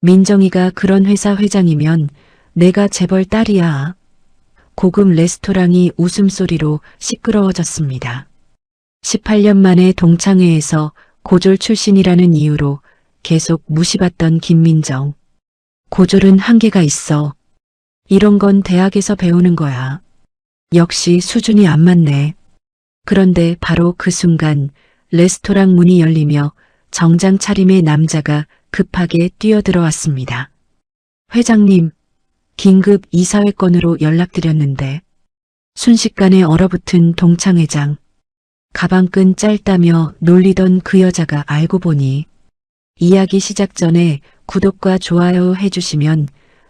민정이가 그런 회사 회장이면 내가 재벌 딸이야. 고급 레스토랑이 웃음소리로 시끄러워졌습니다. 18년 만에 동창회에서 고졸 출신이라는 이유로 계속 무시받던 김민정. 고졸은 한계가 있어. 이런 건 대학에서 배우는 거야. 역시 수준이 안 맞네. 그런데 바로 그 순간 레스토랑 문이 열리며 정장 차림의 남자가 급하게 뛰어들어왔습니다. 회장님, 긴급 이사회 건으로 연락드렸는데. 순식간에 얼어붙은 동창회장. 가방끈 짧다며 놀리던 그 여자가 알고 보니 이야기 시작 전에 구독과 좋아요 해주시면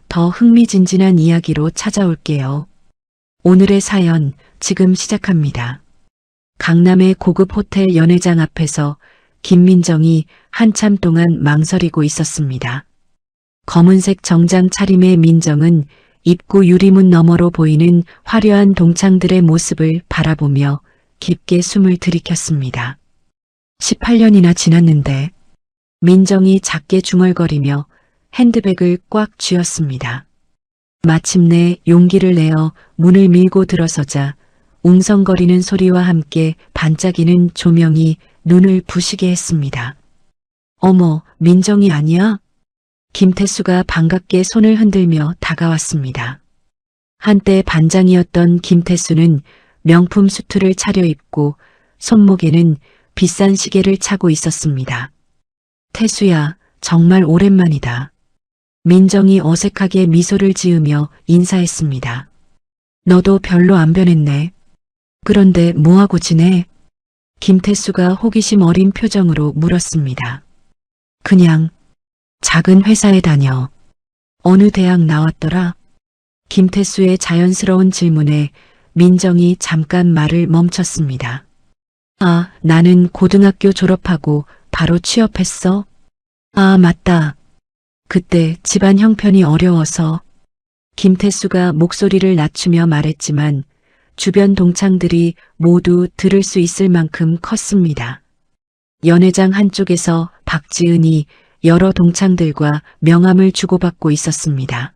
더 흥미진진한 이야기로 찾아올게요. 오늘의 사연 지금 시작합니다. 강남의 고급 호텔 연회장 앞에서 김민정이 한참 동안 망설이고 있었습니다. 검은색 정장 차림의 민정은 입구 유리문 너머로 보이는 화려한 동창들의 모습을 바라보며 깊게 숨을 들이켰습니다. 18년이나 지났는데 민정이 작게 중얼거리며 핸드백을 꽉 쥐었습니다. 마침내 용기를 내어 문을 밀고 들어서자 웅성거리는 소리와 함께 반짝이는 조명이 눈을 부시게 했습니다. 어머, 민정이 아니야? 김태수가 반갑게 손을 흔들며 다가왔습니다. 한때 반장이었던 김태수는 명품 수트를 차려입고 손목에는 비싼 시계를 차고 있었습니다. 태수야, 정말 오랜만이다. 민정이 어색하게 미소를 지으며 인사했습니다. 너도 별로 안 변했네. 그런데 뭐하고 지내? 김태수가 호기심 어린 표정으로 물었습니다. 그냥 작은 회사에 다녀. 어느 대학 나왔더라? 김태수의 자연스러운 질문에 민정이 잠깐 말을 멈췄습니다. 아, 나는 고등학교 졸업하고 바로 취업했어. 아, 맞다. 그때 집안 형편이 어려워서. 김태수가 목소리를 낮추며 말했지만 주변 동창들이 모두 들을 수 있을 만큼 컸습니다. 연회장 한쪽에서 박지은이 여러 동창들과 명함을 주고받고 있었습니다.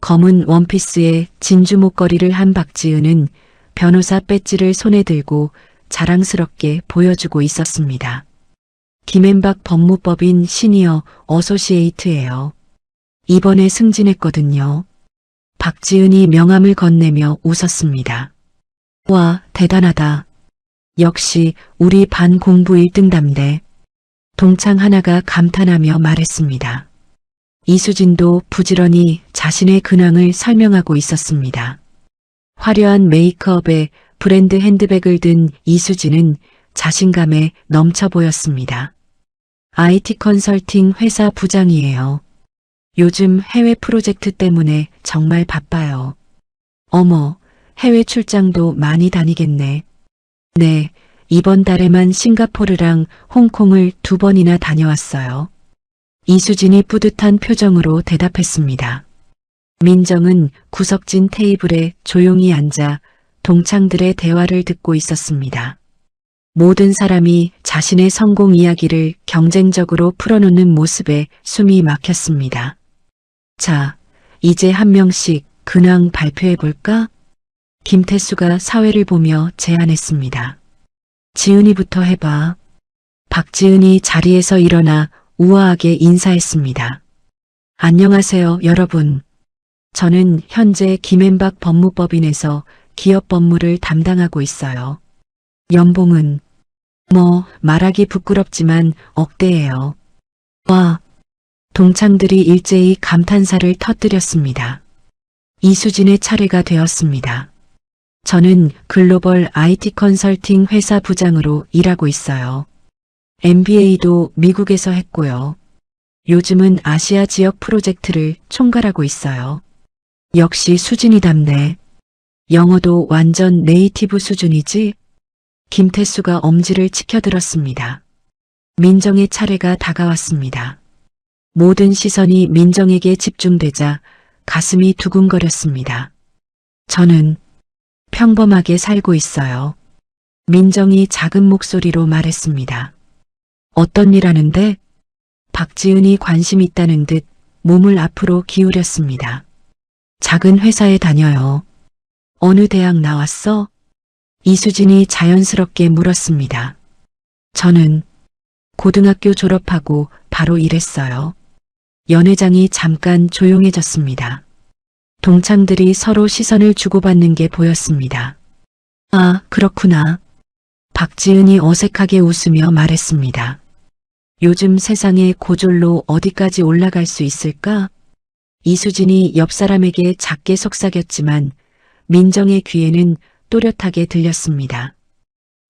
검은 원피스에 진주 목걸이를 한 박지은은 변호사 배지를 손에 들고 자랑스럽게 보여주고 있었습니다. 김앤박 법무법인 시니어 어소시에이트예요. 이번에 승진했거든요. 박지은이 명함을 건네며 웃었습니다. 와, 대단하다. 역시 우리 반 공부 1등답네. 동창 하나가 감탄하며 말했습니다. 이수진도 부지런히 자신의 근황을 설명하고 있었습니다. 화려한 메이크업에 브랜드 핸드백을 든 이수진은 자신감에 넘쳐 보였습니다. IT 컨설팅 회사 부장이에요. 요즘 해외 프로젝트 때문에 정말 바빠요. 어머, 해외 출장도 많이 다니겠네. 네, 이번 달에만 싱가포르랑 홍콩을 2번이나 다녀왔어요. 이수진이 뿌듯한 표정으로 대답했습니다. 민정은 구석진 테이블에 조용히 앉아 동창들의 대화를 듣고 있었습니다. 모든 사람이 자신의 성공 이야기를 경쟁적으로 풀어놓는 모습에 숨이 막혔습니다. 자, 이제 한 명씩 근황 발표해볼까? 김태수가 사회를 보며 제안했습니다. 지은이부터 해봐. 박지은이 자리에서 일어나 우아하게 인사했습니다. 안녕하세요, 여러분. 저는 현재 김앤박 법무법인에서 기업 법무를 담당하고 있어요. 연봉은 말하기 부끄럽지만 억대예요. 와, 동창들이 일제히 감탄사를 터뜨렸습니다. 이수진의 차례가 되었습니다. 저는 글로벌 IT 컨설팅 회사 부장으로 일하고 있어요. MBA도 미국에서 했고요. 요즘은 아시아 지역 프로젝트를 총괄하고 있어요. 역시 수진이답네. 영어도 완전 네이티브 수준이지? 김태수가 엄지를 치켜들었습니다. 민정의 차례가 다가왔습니다. 모든 시선이 민정에게 집중되자 가슴이 두근거렸습니다. 저는 평범하게 살고 있어요. 민정이 작은 목소리로 말했습니다. 어떤 일 하는데? 박지은이 관심 있다는 듯 몸을 앞으로 기울였습니다. 작은 회사에 다녀요. 어느 대학 나왔어? 이수진이 자연스럽게 물었습니다. 저는 고등학교 졸업하고 바로 일했어요. 연회장이 잠깐 조용해졌습니다. 동창들이 서로 시선을 주고받는 게 보였습니다. 아, 그렇구나. 박지은이 어색하게 웃으며 말했습니다. 요즘 세상에 고졸로 어디까지 올라갈 수 있을까? 이수진이 옆 사람에게 작게 속삭였지만 민정의 귀에는 또렷하게 들렸습니다.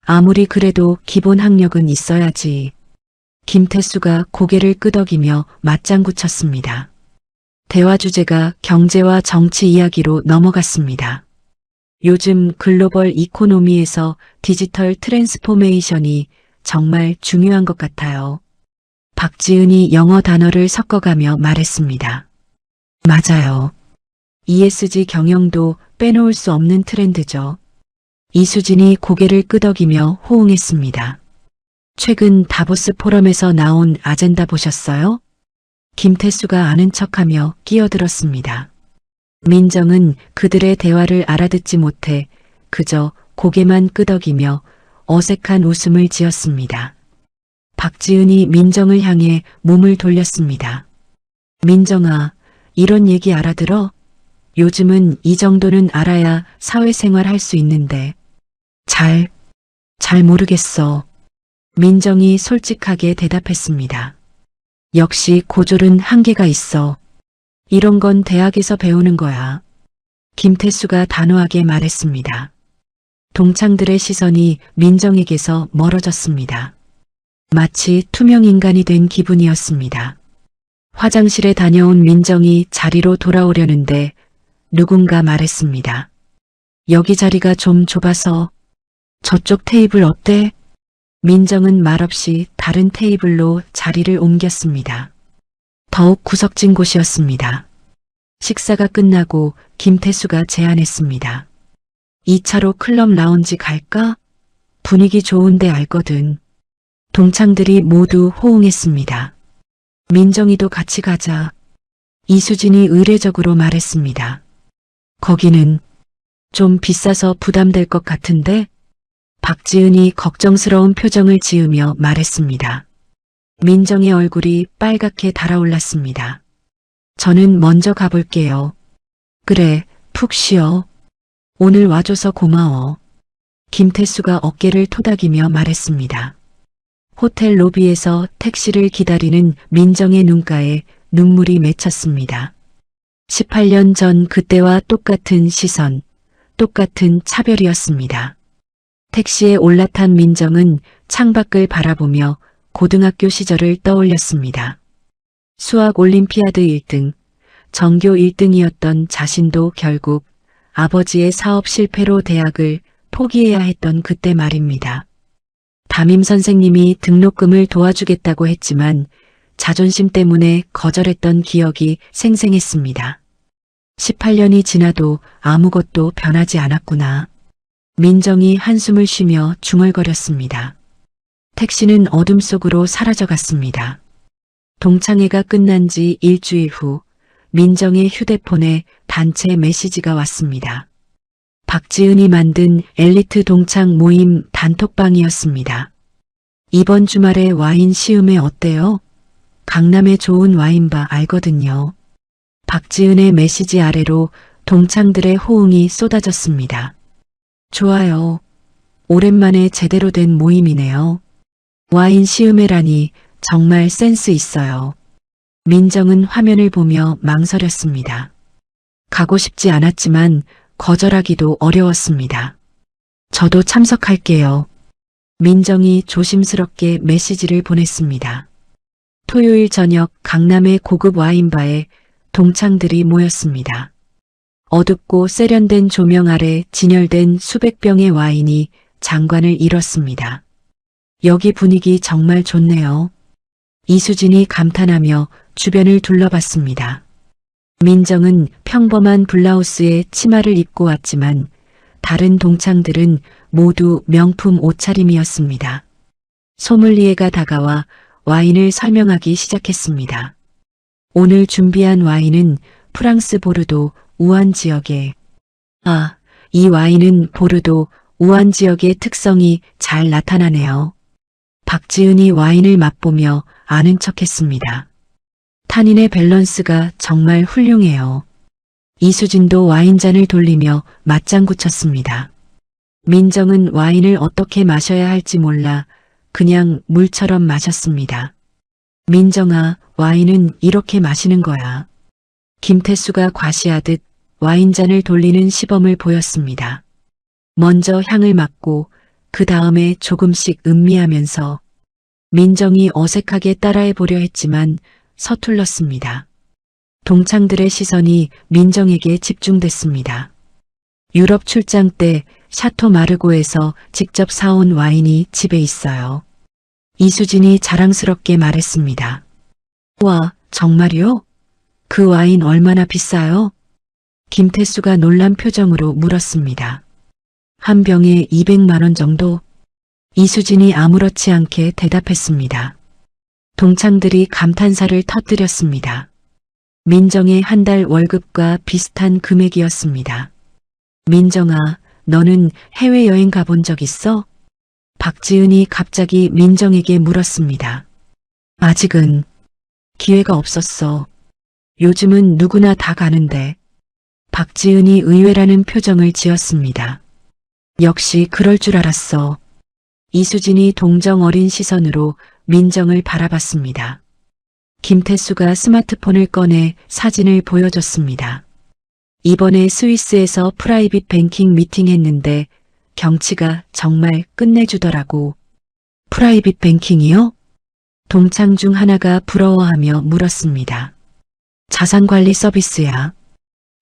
아무리 그래도 기본 학력은 있어야지. 김태수가 고개를 끄덕이며 맞장구 쳤습니다. 대화 주제가 경제와 정치 이야기로 넘어갔습니다. 요즘 글로벌 이코노미에서 디지털 트랜스포메이션이 정말 중요한 것 같아요. 박지은이 영어 단어를 섞어가며 말했습니다. 맞아요. ESG 경영도 빼놓을 수 없는 트렌드죠. 이수진이 고개를 끄덕이며 호응했습니다. 최근 다보스 포럼에서 나온 아젠다 보셨어요? 김태수가 아는 척하며 끼어들었습니다. 민정은 그들의 대화를 알아듣지 못해 그저 고개만 끄덕이며 어색한 웃음을 지었습니다. 박지은이 민정을 향해 몸을 돌렸습니다. 민정아, 이런 얘기 알아들어? 요즘은 이 정도는 알아야 사회생활 할 수 있는데. 잘 모르겠어. 민정이 솔직하게 대답했습니다. 역시 고졸은 한계가 있어. 이런 건 대학에서 배우는 거야. 김태수가 단호하게 말했습니다. 동창들의 시선이 민정에게서 멀어졌습니다. 마치 투명 인간이 된 기분이었습니다. 화장실에 다녀온 민정이 자리로 돌아오려는데 누군가 말했습니다. 여기 자리가 좀 좁아서 저쪽 테이블 어때? 민정은 말없이 다른 테이블로 자리를 옮겼습니다. 더욱 구석진 곳이었습니다. 식사가 끝나고 김태수가 제안했습니다. 2차로 클럽 라운지 갈까? 분위기 좋은데 알거든. 동창들이 모두 호응했습니다. 민정이도 같이 가자. 이수진이 의례적으로 말했습니다. 거기는 좀 비싸서 부담될 것 같은데? 박지은이 걱정스러운 표정을 지으며 말했습니다. 민정의 얼굴이 빨갛게 달아올랐습니다. 저는 먼저 가볼게요. 그래, 푹 쉬어. 오늘 와줘서 고마워. 김태수가 어깨를 토닥이며 말했습니다. 호텔 로비에서 택시를 기다리는 민정의 눈가에 눈물이 맺혔습니다. 18년 전 그때와 똑같은 시선, 똑같은 차별이었습니다. 택시에 올라탄 민정은 창밖을 바라보며 고등학교 시절을 떠올렸습니다. 수학 올림피아드 1등, 전교 1등이었던 자신도 결국 아버지의 사업 실패로 대학을 포기해야 했던 그때 말입니다. 담임 선생님이 등록금을 도와주겠다고 했지만 자존심 때문에 거절했던 기억이 생생했습니다. 18년이 지나도 아무것도 변하지 않았구나. 민정이 한숨을 쉬며 중얼거렸습니다. 택시는 어둠 속으로 사라져갔습니다. 동창회가 끝난 지 일주일 후 민정의 휴대폰에 단체 메시지가 왔습니다. 박지은이 만든 엘리트 동창 모임 단톡방이었습니다. 이번 주말에 와인 시음회 어때요? 강남에 좋은 와인바 알거든요. 박지은의 메시지 아래로 동창들의 호응이 쏟아졌습니다. 좋아요. 오랜만에 제대로 된 모임이네요. 와인 시음회라니 정말 센스 있어요. 민정은 화면을 보며 망설였습니다. 가고 싶지 않았지만 거절하기도 어려웠습니다. 저도 참석할게요. 민정이 조심스럽게 메시지를 보냈습니다. 토요일 저녁 강남의 고급 와인바에 동창들이 모였습니다. 어둡고 세련된 조명 아래 진열된 수백 병의 와인이 장관을 이뤘습니다. 여기 분위기 정말 좋네요. 이수진이 감탄하며 주변을 둘러봤습니다. 민정은 평범한 블라우스에 치마를 입고 왔지만 다른 동창들은 모두 명품 옷차림이었습니다. 소믈리에가 다가와 와인을 설명하기 시작했습니다. 오늘 준비한 와인은 프랑스 보르도 우안 지역의 이 와인은 보르도 우안 지역의 특성이 잘 나타나네요. 박지은이 와인을 맛보며 아는 척했습니다. 탄닌의 밸런스가 정말 훌륭해요. 이수진도 와인잔을 돌리며 맞장구 쳤습니다. 민정은 와인을 어떻게 마셔야 할지 몰라 그냥 물처럼 마셨습니다. 민정아, 와인은 이렇게 마시는 거야. 김태수가 과시하듯 와인잔을 돌리는 시범을 보였습니다. 먼저 향을 맡고 그 다음에 조금씩 음미하면서 민정이 어색하게 따라해 보려 했지만 서툴렀습니다. 동창들의 시선이 민정에게 집중됐습니다. 유럽 출장 때 샤토 마르고에서 직접 사온 와인이 집에 있어요. 이수진이 자랑스럽게 말했습니다. 와, 정말요? 그 와인 얼마나 비싸요? 김태수가 놀란 표정으로 물었습니다. 한 병에 200만 원 정도? 이수진이 아무렇지 않게 대답했습니다. 동창들이 감탄사를 터뜨렸습니다. 민정의 한 달 월급과 비슷한 금액이었습니다. 민정아, 너는 해외여행 가본 적 있어? 박지은이 갑자기 민정에게 물었습니다. 아직은 기회가 없었어. 요즘은 누구나 다 가는데. 박지은이 의외라는 표정을 지었습니다. 역시 그럴 줄 알았어. 이수진이 동정 어린 시선으로 민정을 바라봤습니다. 김태수가 스마트폰을 꺼내 사진을 보여줬습니다. 이번에 스위스에서 프라이빗 뱅킹 미팅했는데 경치가 정말 끝내주더라고. 프라이빗 뱅킹이요? 동창 중 하나가 부러워하며 물었습니다. 자산관리 서비스야.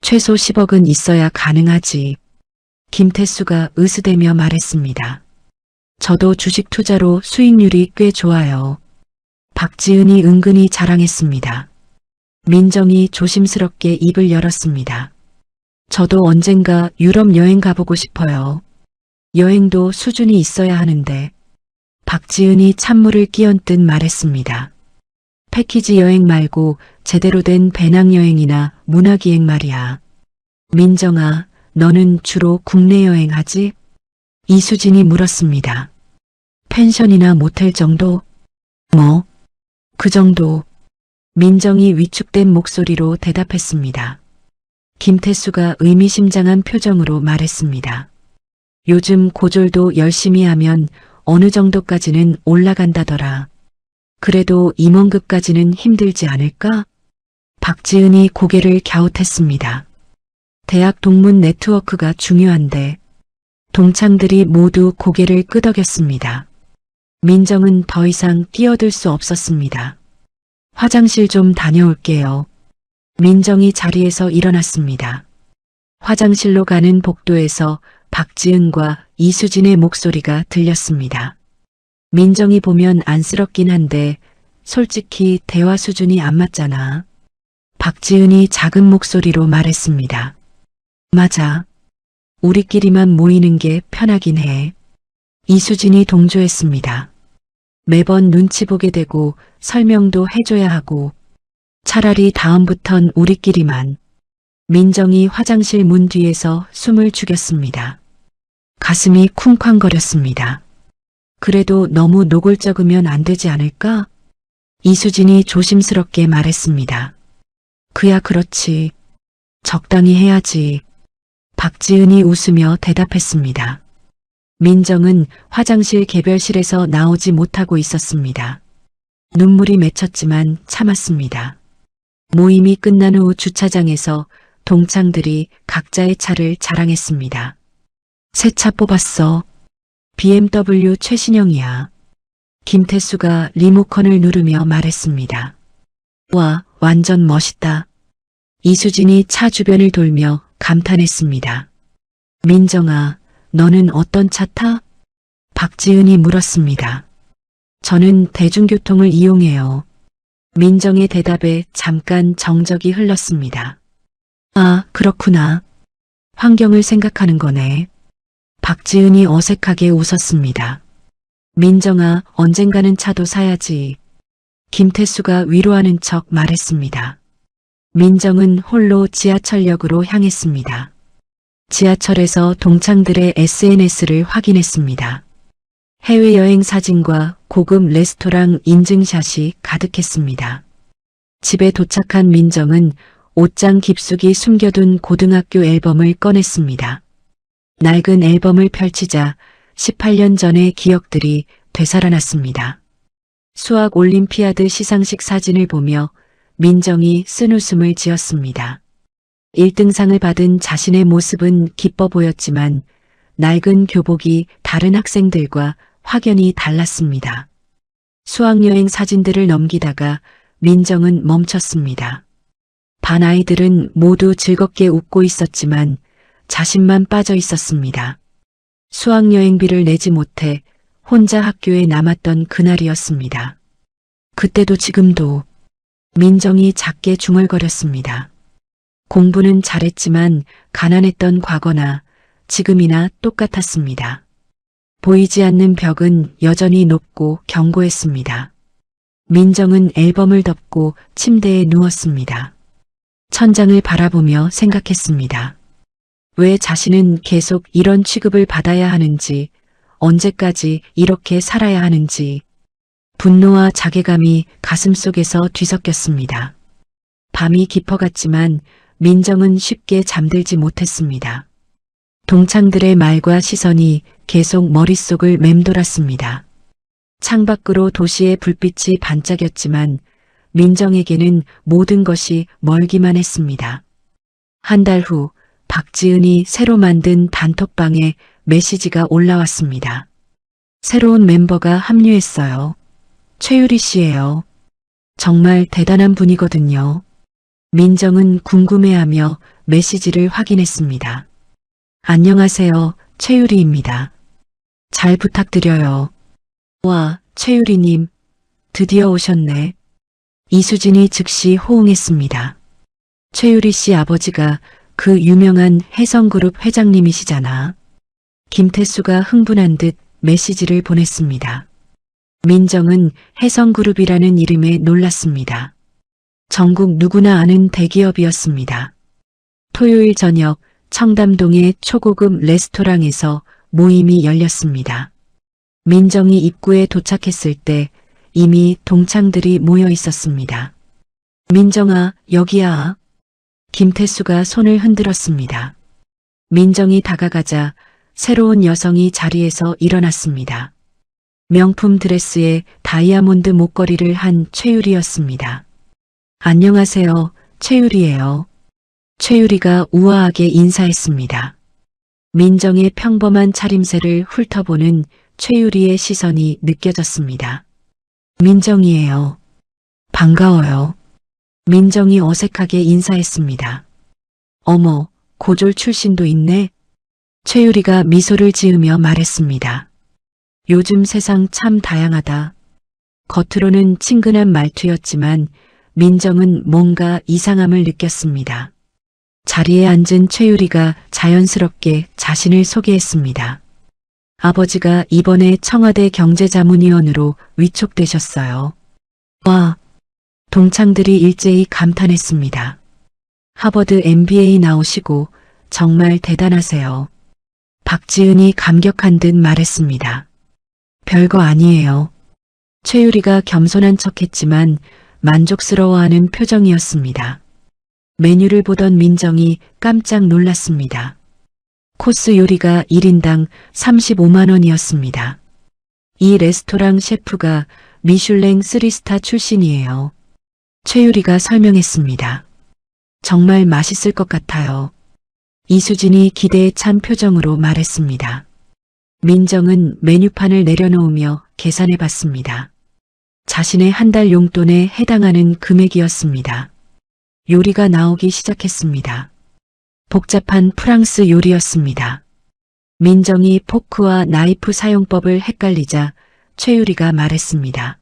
최소 10억은 있어야 가능하지. 김태수가 으스대며 말했습니다. 저도 주식 투자로 수익률이 꽤 좋아요. 박지은이 은근히 자랑했습니다. 민정이 조심스럽게 입을 열었습니다. 저도 언젠가 유럽 여행 가보고 싶어요. 여행도 수준이 있어야 하는데. 박지은이 찬물을 끼얹듯 말했습니다. 패키지 여행 말고 제대로 된 배낭여행이나 문화기행 말이야. 민정아, 너는 주로 국내 여행하지? 이수진이 물었습니다. 펜션이나 모텔 정도? 뭐? 그 정도. 민정이 위축된 목소리로 대답했습니다. 김태수가 의미심장한 표정으로 말했습니다. 요즘 고졸도 열심히 하면 어느 정도까지는 올라간다더라. 그래도 임원급까지는 힘들지 않을까? 박지은이 고개를 갸웃했습니다. 대학 동문 네트워크가 중요한데. 동창들이 모두 고개를 끄덕였습니다. 민정은 더 이상 뛰어들 수 없었습니다. 화장실 좀 다녀올게요. 민정이 자리에서 일어났습니다. 화장실로 가는 복도에서 박지은과 이수진의 목소리가 들렸습니다. 민정이 보면 안쓰럽긴 한데 솔직히 대화 수준이 안 맞잖아. 박지은이 작은 목소리로 말했습니다. 맞아. 우리끼리만 모이는 게 편하긴 해. 이수진이 동조했습니다. 매번 눈치 보게 되고 설명도 해줘야 하고 차라리 다음부턴 우리끼리만. 민정이 화장실 문 뒤에서 숨을 죽였습니다. 가슴이 쿵쾅거렸습니다. 그래도 너무 노골적이면 안 되지 않을까? 이수진이 조심스럽게 말했습니다. 그야 그렇지. 적당히 해야지. 박지은이 웃으며 대답했습니다. 민정은 화장실 개별실에서 나오지 못하고 있었습니다. 눈물이 맺혔지만 참았습니다. 모임이 끝난 후 주차장에서 동창들이 각자의 차를 자랑했습니다. 새 차 뽑았어. BMW 최신형이야. 김태수가 리모컨을 누르며 말했습니다. 와, 완전 멋있다. 이수진이 차 주변을 돌며 감탄했습니다. 민정아, 너는 어떤 차 타? 박지은이 물었습니다. 저는 대중교통을 이용해요. 민정의 대답에 잠깐 정적이 흘렀습니다. 아, 그렇구나. 환경을 생각하는 거네. 박지은이 어색하게 웃었습니다. 민정아, 언젠가는 차도 사야지. 김태수가 위로하는 척 말했습니다. 민정은 홀로 지하철역으로 향했습니다. 지하철에서 동창들의 SNS를 확인했습니다. 해외여행 사진과 고급 레스토랑 인증샷이 가득했습니다. 집에 도착한 민정은 옷장 깊숙이 숨겨둔 고등학교 앨범을 꺼냈습니다. 낡은 앨범을 펼치자 18년 전의 기억들이 되살아났습니다. 수학 올림피아드 시상식 사진을 보며 민정이 쓴웃음을 지었습니다. 1등상을 받은 자신의 모습은 기뻐 보였지만 낡은 교복이 다른 학생들과 확연히 달랐습니다. 수학여행 사진들을 넘기다가 민정은 멈췄습니다. 반 아이들은 모두 즐겁게 웃고 있었지만 자신만 빠져 있었습니다. 수학여행비를 내지 못해 혼자 학교에 남았던 그날이었습니다. 그때도 지금도 민정이 작게 중얼거렸습니다. 공부는 잘했지만 가난했던 과거나 지금이나 똑같았습니다. 보이지 않는 벽은 여전히 높고 견고했습니다. 민정은 앨범을 덮고 침대에 누웠습니다. 천장을 바라보며 생각했습니다. 왜 자신은 계속 이런 취급을 받아야 하는지, 언제까지 이렇게 살아야 하는지, 분노와 자괴감이 가슴속에서 뒤섞였습니다. 밤이 깊어갔지만 민정은 쉽게 잠들지 못했습니다. 동창들의 말과 시선이 계속 머릿속을 맴돌았습니다. 창밖으로 도시의 불빛이 반짝였지만 민정에게는 모든 것이 멀기만 했습니다. 한 달 후 박지은이 새로 만든 단톡방에 메시지가 올라왔습니다. 새로운 멤버가 합류했어요. 최유리 씨예요. 정말 대단한 분이거든요. 민정은 궁금해하며 메시지를 확인했습니다. 안녕하세요. 최유리입니다. 잘 부탁드려요. 와, 최유리님. 드디어 오셨네. 이수진이 즉시 호응했습니다. 최유리 씨 아버지가 그 유명한 혜성그룹 회장님이시잖아. 김태수가 흥분한 듯 메시지를 보냈습니다. 민정은 혜성그룹이라는 이름에 놀랐습니다. 전국 누구나 아는 대기업이었습니다. 토요일 저녁 청담동의 초고급 레스토랑에서 모임이 열렸습니다. 민정이 입구에 도착했을 때 이미 동창들이 모여 있었습니다. 민정아, 여기야. 김태수가 손을 흔들었습니다. 민정이 다가가자 새로운 여성이 자리에서 일어났습니다. 명품 드레스에 다이아몬드 목걸이를 한 최유리였습니다. 안녕하세요, 최유리예요. 최유리가 우아하게 인사했습니다. 민정의 평범한 차림새를 훑어보는 최유리의 시선이 느껴졌습니다. 민정이에요. 반가워요. 민정이 어색하게 인사했습니다. 어머, 고졸 출신도 있네. 최유리가 미소를 지으며 말했습니다. 요즘 세상 참 다양하다. 겉으로는 친근한 말투였지만 민정은 뭔가 이상함을 느꼈습니다. 자리에 앉은 최유리가 자연스럽게 자신을 소개했습니다. 아버지가 이번에 청와대 경제자문위원으로 위촉되셨어요. 와, 동창들이 일제히 감탄했습니다. 하버드 MBA 나오시고 정말 대단하세요. 박지은이 감격한 듯 말했습니다. 별거 아니에요. 최유리가 겸손한 척했지만 만족스러워하는 표정이었습니다. 메뉴를 보던 민정이 깜짝 놀랐습니다. 코스 요리가 1인당 35만 원이었습니다. 이 레스토랑 셰프가 미슐랭 3스타 출신이에요. 최유리가 설명했습니다. 정말 맛있을 것 같아요. 이수진이 기대에 찬 표정으로 말했습니다. 민정은 메뉴판을 내려놓으며 계산해 봤습니다. 자신의 한 달 용돈에 해당하는 금액이었습니다. 요리가 나오기 시작했습니다. 복잡한 프랑스 요리였습니다. 민정이 포크와 나이프 사용법을 헷갈리자 최유리가 말했습니다.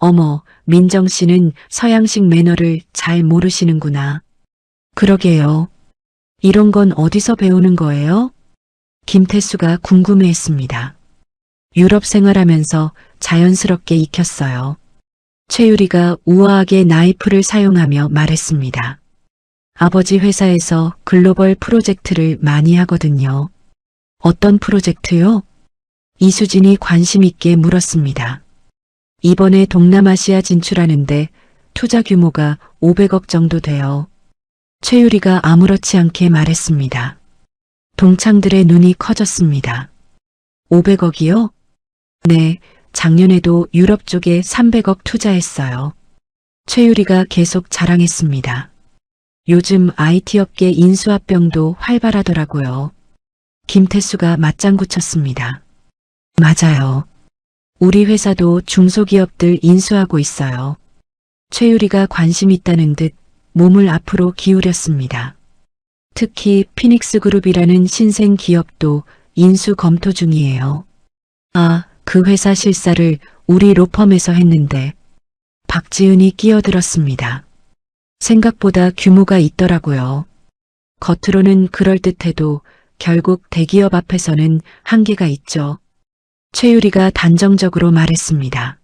어머, 민정 씨는 서양식 매너를 잘 모르시는구나. 그러게요. 이런 건 어디서 배우는 거예요? 김태수가 궁금해했습니다. 유럽 생활하면서 자연스럽게 익혔어요. 최유리가 우아하게 나이프를 사용하며 말했습니다. 아버지 회사에서 글로벌 프로젝트를 많이 하거든요. 어떤 프로젝트요? 이수진이 관심 있게 물었습니다. 이번에 동남아시아 진출하는데 투자 규모가 500억 정도 돼요. 최유리가 아무렇지 않게 말했습니다. 동창들의 눈이 커졌습니다. 500억이요? 네, 작년에도 유럽 쪽에 300억 투자했어요. 최유리가 계속 자랑했습니다. 요즘 IT 업계 인수합병도 활발하더라고요. 김태수가 맞장구 쳤습니다. 맞아요. 우리 회사도 중소기업들 인수하고 있어요. 최유리가 관심 있다는 듯 몸을 앞으로 기울였습니다. 특히 피닉스 그룹이라는 신생 기업도 인수 검토 중이에요. 아, 그 회사 실사를 우리 로펌에서 했는데 박지은이 끼어들었습니다. 생각보다 규모가 있더라고요. 겉으로는 그럴듯해도 결국 대기업 앞에서는 한계가 있죠. 최유리가 단정적으로 말했습니다.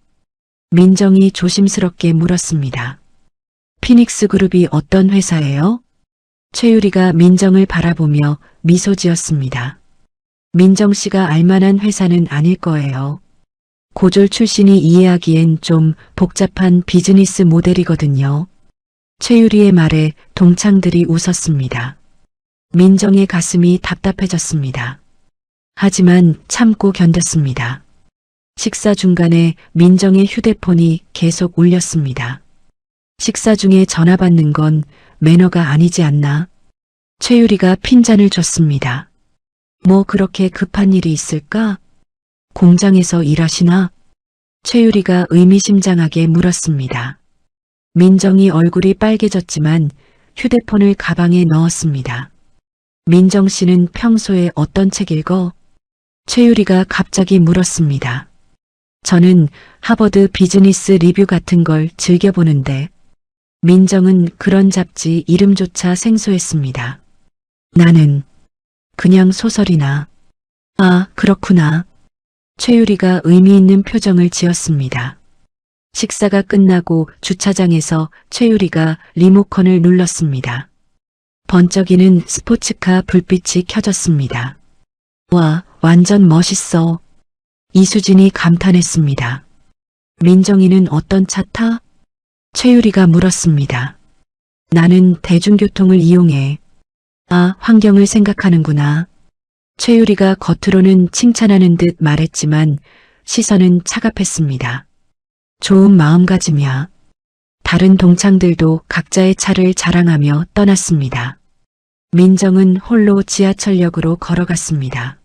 민정이 조심스럽게 물었습니다. 피닉스 그룹이 어떤 회사예요? 최유리가 민정을 바라보며 미소 지었습니다. 민정 씨가 알만한 회사는 아닐 거예요. 고졸 출신이 이해하기엔 좀 복잡한 비즈니스 모델이거든요. 최유리의 말에 동창들이 웃었습니다. 민정의 가슴이 답답해졌습니다. 하지만 참고 견뎠습니다. 식사 중간에 민정의 휴대폰이 계속 울렸습니다. 식사 중에 전화 받는 건 매너가 아니지 않나? 최유리가 핀잔을 줬습니다. 뭐 그렇게 급한 일이 있을까? 공장에서 일하시나? 최유리가 의미심장하게 물었습니다. 민정이 얼굴이 빨개졌지만 휴대폰을 가방에 넣었습니다. 민정 씨는 평소에 어떤 책 읽어? 최유리가 갑자기 물었습니다. 저는 하버드 비즈니스 리뷰 같은 걸 즐겨보는데 민정은 그런 잡지 이름조차 생소했습니다. 나는 그냥 소설이나. 아, 그렇구나. 최유리가 의미 있는 표정을 지었습니다. 식사가 끝나고 주차장에서 최유리가 리모컨을 눌렀습니다. 번쩍이는 스포츠카 불빛이 켜졌습니다. 와, 완전 멋있어. 이수진이 감탄했습니다. 민정이는 어떤 차 타? 최유리가 물었습니다. 나는 대중교통을 이용해. 아, 환경을 생각하는구나. 최유리가 겉으로는 칭찬하는 듯 말했지만 시선은 차갑했습니다. 좋은 마음가짐이야. 다른 동창들도 각자의 차를 자랑하며 떠났습니다. 민정은 홀로 지하철역으로 걸어갔습니다.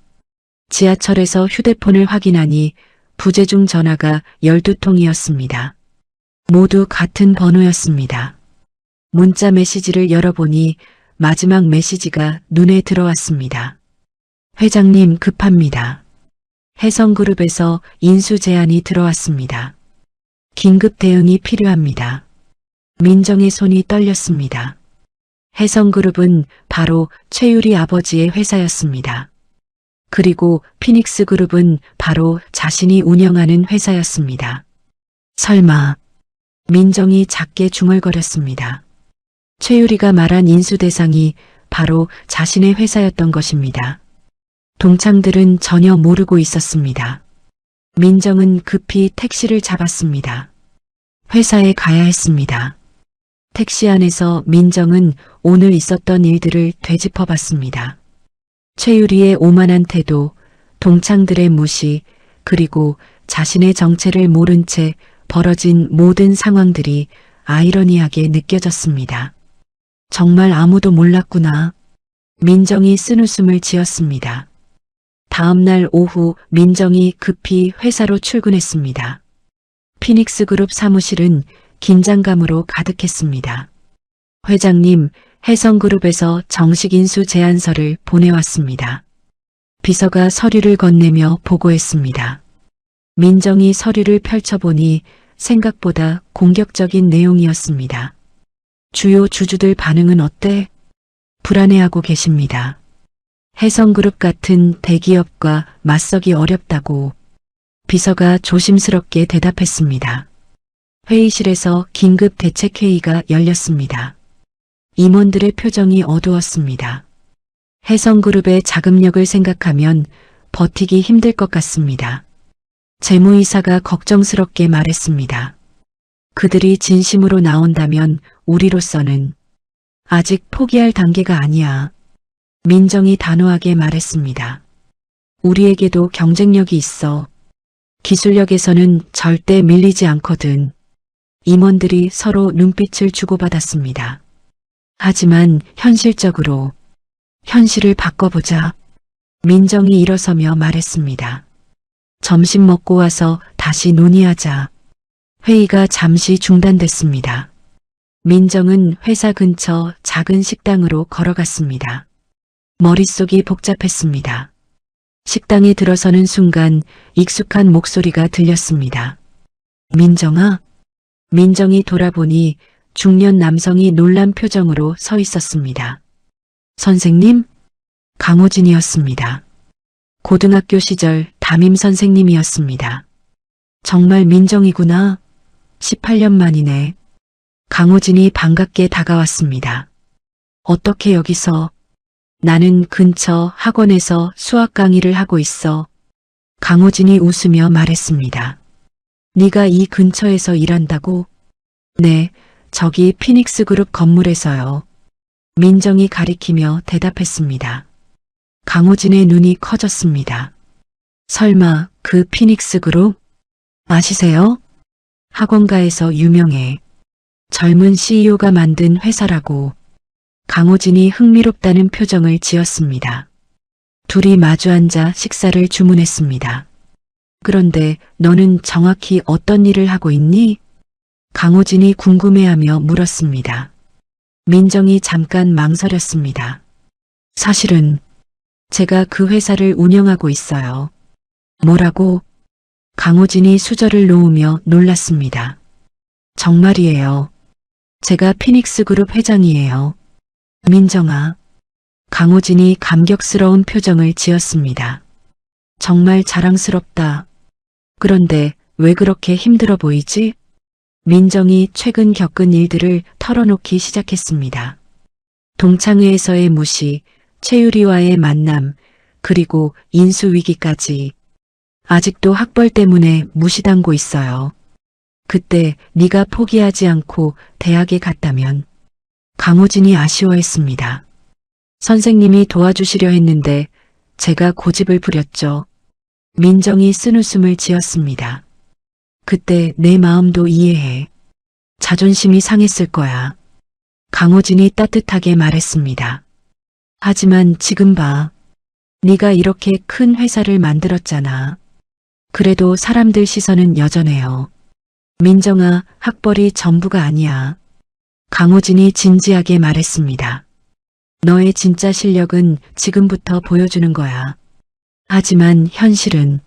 지하철에서 휴대폰을 확인하니 부재중 전화가 12통이었습니다. 모두 같은 번호였습니다. 문자 메시지를 열어보니 마지막 메시지가 눈에 들어왔습니다. 회장님 급합니다. 혜성그룹에서 인수 제안이 들어왔습니다. 긴급 대응이 필요합니다. 민정의 손이 떨렸습니다. 혜성그룹은 바로 최유리 아버지의 회사였습니다. 그리고 피닉스 그룹은 바로 자신이 운영하는 회사였습니다. 설마. 민정이 작게 중얼거렸습니다. 최유리가 말한 인수 대상이 바로 자신의 회사였던 것입니다. 동창들은 전혀 모르고 있었습니다. 민정은 급히 택시를 잡았습니다. 회사에 가야 했습니다. 택시 안에서 민정은 오늘 있었던 일들을 되짚어봤습니다. 최유리의 오만한 태도, 동창들의 무시, 그리고 자신의 정체를 모른 채 벌어진 모든 상황들이 아이러니하게 느껴졌습니다. 정말 아무도 몰랐구나. 민정이 쓴웃음을 지었습니다. 다음 날 오후 민정이 급히 회사로 출근했습니다. 피닉스 그룹 사무실은 긴장감으로 가득했습니다. 회장님, 혜성그룹에서 정식 인수 제안서를 보내왔습니다. 비서가 서류를 건네며 보고했습니다. 민정이 서류를 펼쳐보니 생각보다 공격적인 내용이었습니다. 주요 주주들 반응은 어때? 불안해하고 계십니다. 혜성그룹 같은 대기업과 맞서기 어렵다고 비서가 조심스럽게 대답했습니다. 회의실에서 긴급 대책회의가 열렸습니다. 임원들의 표정이 어두웠습니다. 혜성그룹의 자금력을 생각하면 버티기 힘들 것 같습니다. 재무이사가 걱정스럽게 말했습니다. 그들이 진심으로 나온다면 우리로서는 아직 포기할 단계가 아니야. 민정이 단호하게 말했습니다. 우리에게도 경쟁력이 있어. 기술력에서는 절대 밀리지 않거든. 임원들이 서로 눈빛을 주고받았습니다. 하지만 현실적으로 현실을 바꿔보자. 민정이 일어서며 말했습니다. 점심 먹고 와서 다시 논의하자. 회의가 잠시 중단됐습니다. 민정은 회사 근처 작은 식당으로 걸어갔습니다. 머릿속이 복잡했습니다. 식당에 들어서는 순간 익숙한 목소리가 들렸습니다. 민정아? 민정이 돌아보니 중년 남성이 놀란 표정으로 서 있었습니다. 선생님? 강호진이었습니다. 고등학교 시절 담임 선생님이었습니다. 정말 민정이구나. 18년 만이네. 강호진이 반갑게 다가왔습니다. 어떻게 여기서? 나는 근처 학원에서 수학 강의를 하고 있어. 강호진이 웃으며 말했습니다. 네가 이 근처에서 일한다고? 네, 저기 피닉스 그룹 건물에서요. 민정이 가리키며 대답했습니다. 강호진의 눈이 커졌습니다. 설마 그 피닉스 그룹? 아시세요? 학원가에서 유명해. 젊은 CEO가 만든 회사라고. 강호진이 흥미롭다는 표정을 지었습니다. 둘이 마주 앉아 식사를 주문했습니다. 그런데 너는 정확히 어떤 일을 하고 있니? 강호진이 궁금해하며 물었습니다. 민정이 잠깐 망설였습니다. 사실은 제가 그 회사를 운영하고 있어요. 뭐라고? 강호진이 수저를 놓으며 놀랐습니다. 정말이에요. 제가 피닉스 그룹 회장이에요. 민정아. 강호진이 감격스러운 표정을 지었습니다. 정말 자랑스럽다. 그런데 왜 그렇게 힘들어 보이지? 민정이 최근 겪은 일들을 털어놓기 시작했습니다. 동창회에서의 무시, 최유리와의 만남, 그리고 인수위기까지. 아직도 학벌 때문에 무시당고 있어요. 그때 네가 포기하지 않고 대학에 갔다면. 강호진이 아쉬워했습니다. 선생님이 도와주시려 했는데 제가 고집을 부렸죠. 민정이 쓴웃음을 지었습니다. 그때 내 마음도 이해해. 자존심이 상했을 거야. 강호진이 따뜻하게 말했습니다. 하지만 지금 봐. 네가 이렇게 큰 회사를 만들었잖아. 그래도 사람들 시선은 여전해요. 민정아, 학벌이 전부가 아니야. 강호진이 진지하게 말했습니다. 너의 진짜 실력은 지금부터 보여주는 거야. 하지만 현실은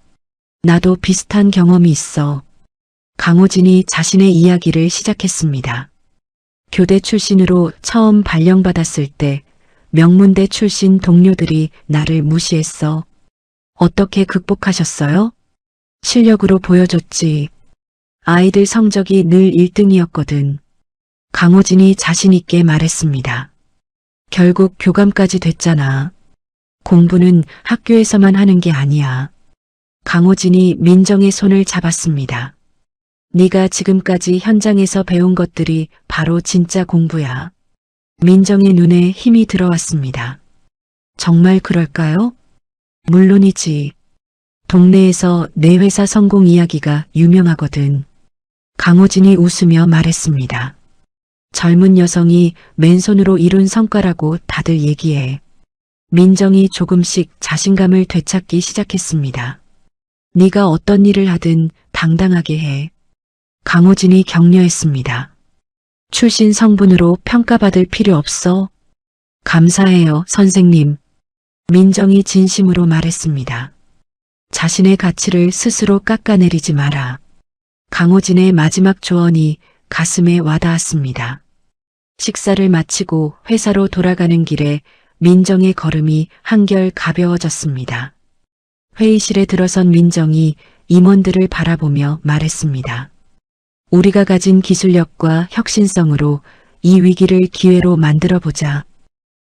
나도 비슷한 경험이 있어. 강호진이 자신의 이야기를 시작했습니다. 교대 출신으로 처음 발령받았을 때 명문대 출신 동료들이 나를 무시했어. 어떻게 극복하셨어요? 실력으로 보여줬지. 아이들 성적이 늘 1등이었거든. 강호진이 자신 있게 말했습니다. 결국 교감까지 됐잖아. 공부는 학교에서만 하는 게 아니야. 강호진이 민정의 손을 잡았습니다. 네가 지금까지 현장에서 배운 것들이 바로 진짜 공부야. 민정의 눈에 힘이 들어왔습니다. 정말 그럴까요? 물론이지. 동네에서 내 회사 성공 이야기가 유명하거든. 강호진이 웃으며 말했습니다. 젊은 여성이 맨손으로 이룬 성과라고 다들 얘기해. 민정이 조금씩 자신감을 되찾기 시작했습니다. 네가 어떤 일을 하든 당당하게 해. 강호진이 격려했습니다. 출신 성분으로 평가받을 필요 없어. 감사해요, 선생님. 민정이 진심으로 말했습니다. 자신의 가치를 스스로 깎아내리지 마라. 강호진의 마지막 조언이 가슴에 와닿았습니다. 식사를 마치고 회사로 돌아가는 길에 민정의 걸음이 한결 가벼워졌습니다. 회의실에 들어선 민정이 임원들을 바라보며 말했습니다. 우리가 가진 기술력과 혁신성으로 이 위기를 기회로 만들어보자.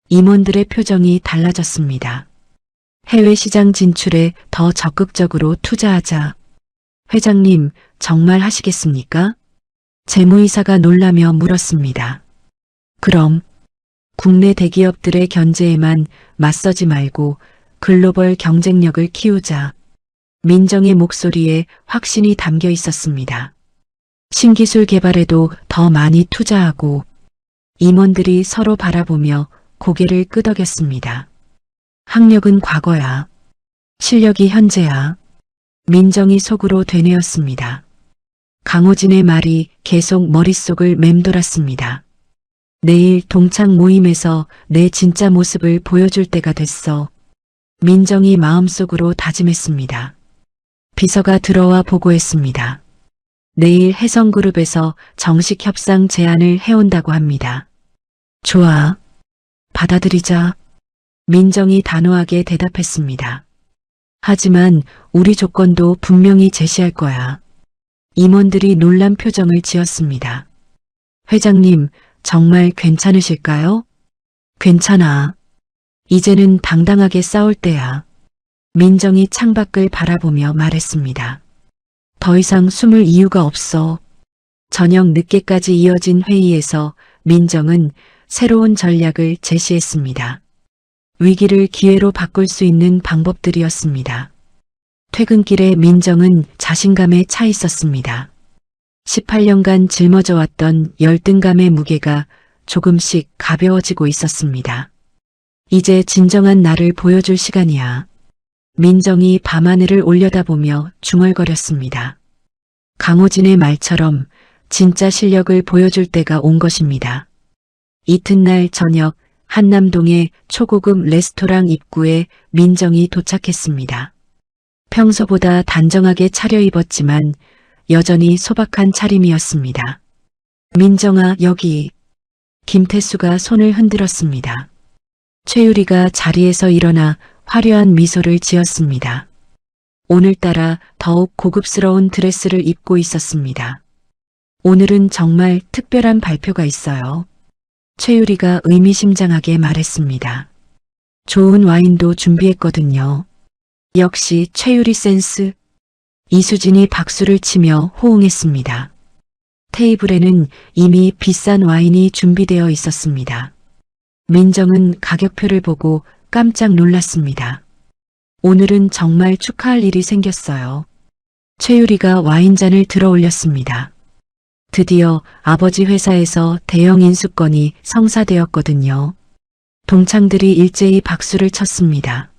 임원들의 표정이 달라졌습니다. 해외 시장 진출에 더 적극적으로 투자하자. 회장님, 정말 하시겠습니까? 재무이사가 놀라며 물었습니다. 그럼 국내 대기업들의 견제에만 맞서지 말고 글로벌 경쟁력을 키우자. 민정의 목소리에 확신이 담겨 있었습니다. 신기술 개발에도 더 많이 투자하고. 임원들이 서로 바라보며 고개를 끄덕였습니다. 학력은 과거야. 실력이 현재야. 민정이 속으로 되뇌었습니다. 강호진의 말이 계속 머릿속을 맴돌았습니다. 내일 동창 모임에서 내 진짜 모습을 보여줄 때가 됐어. 민정이 마음속으로 다짐했습니다. 비서가 들어와 보고했습니다. 내일 혜성그룹에서 정식 협상 제안을 해온다고 합니다. 좋아. 받아들이자. 민정이 단호하게 대답했습니다. 하지만 우리 조건도 분명히 제시할 거야. 임원들이 놀란 표정을 지었습니다. 회장님, 정말 괜찮으실까요? 괜찮아. 이제는 당당하게 싸울 때야. 민정이 창밖을 바라보며 말했습니다. 더 이상 숨을 이유가 없어. 저녁 늦게까지 이어진 회의에서 민정은 새로운 전략을 제시했습니다. 위기를 기회로 바꿀 수 있는 방법들이었습니다. 퇴근길에 민정은 자신감에 차 있었습니다. 18년간 짊어져 왔던 열등감의 무게가 조금씩 가벼워지고 있었습니다. 이제 진정한 나를 보여줄 시간이야. 민정이 밤하늘을 올려다보며 중얼거렸습니다. 강호진의 말처럼 진짜 실력을 보여줄 때가 온 것입니다. 이튿날 저녁 한남동의 초고급 레스토랑 입구에 민정이 도착했습니다. 평소보다 단정하게 차려입었지만 여전히 소박한 차림이었습니다. 민정아, 여기. 김태수가 손을 흔들었습니다. 최유리가 자리에서 일어나 화려한 미소를 지었습니다. 오늘따라 더욱 고급스러운 드레스를 입고 있었습니다. 오늘은 정말 특별한 발표가 있어요. 최유리가 의미심장하게 말했습니다. 좋은 와인도 준비했거든요. 역시 최유리 센스. 이수진이 박수를 치며 호응했습니다. 테이블에는 이미 비싼 와인이 준비되어 있었습니다. 민정은 가격표를 보고 깜짝 놀랐습니다. 오늘은 정말 축하할 일이 생겼어요. 최유리가 와인잔을 들어 올렸습니다. 드디어 아버지 회사에서 대형 인수권이 성사되었거든요. 동창들이 일제히 박수를 쳤습니다.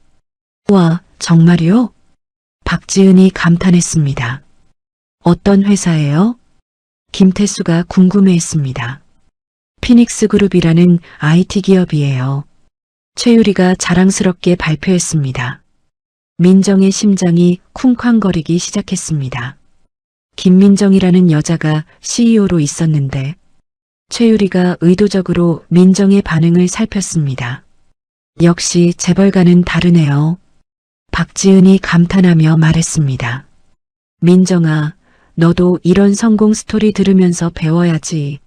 와, 정말요? 박지은이 감탄했습니다. 어떤 회사예요? 김태수가 궁금해했습니다. 피닉스 그룹이라는 IT 기업이에요. 최유리가 자랑스럽게 발표했습니다. 민정의 심장이 쿵쾅거리기 시작했습니다. 김민정이라는 여자가 CEO로 있었는데. 최유리가 의도적으로 민정의 반응을 살폈습니다. 역시 재벌가는 다르네요. 박지은이 감탄하며 말했습니다. 민정아, 너도 이런 성공 스토리 들으면서 배워야지.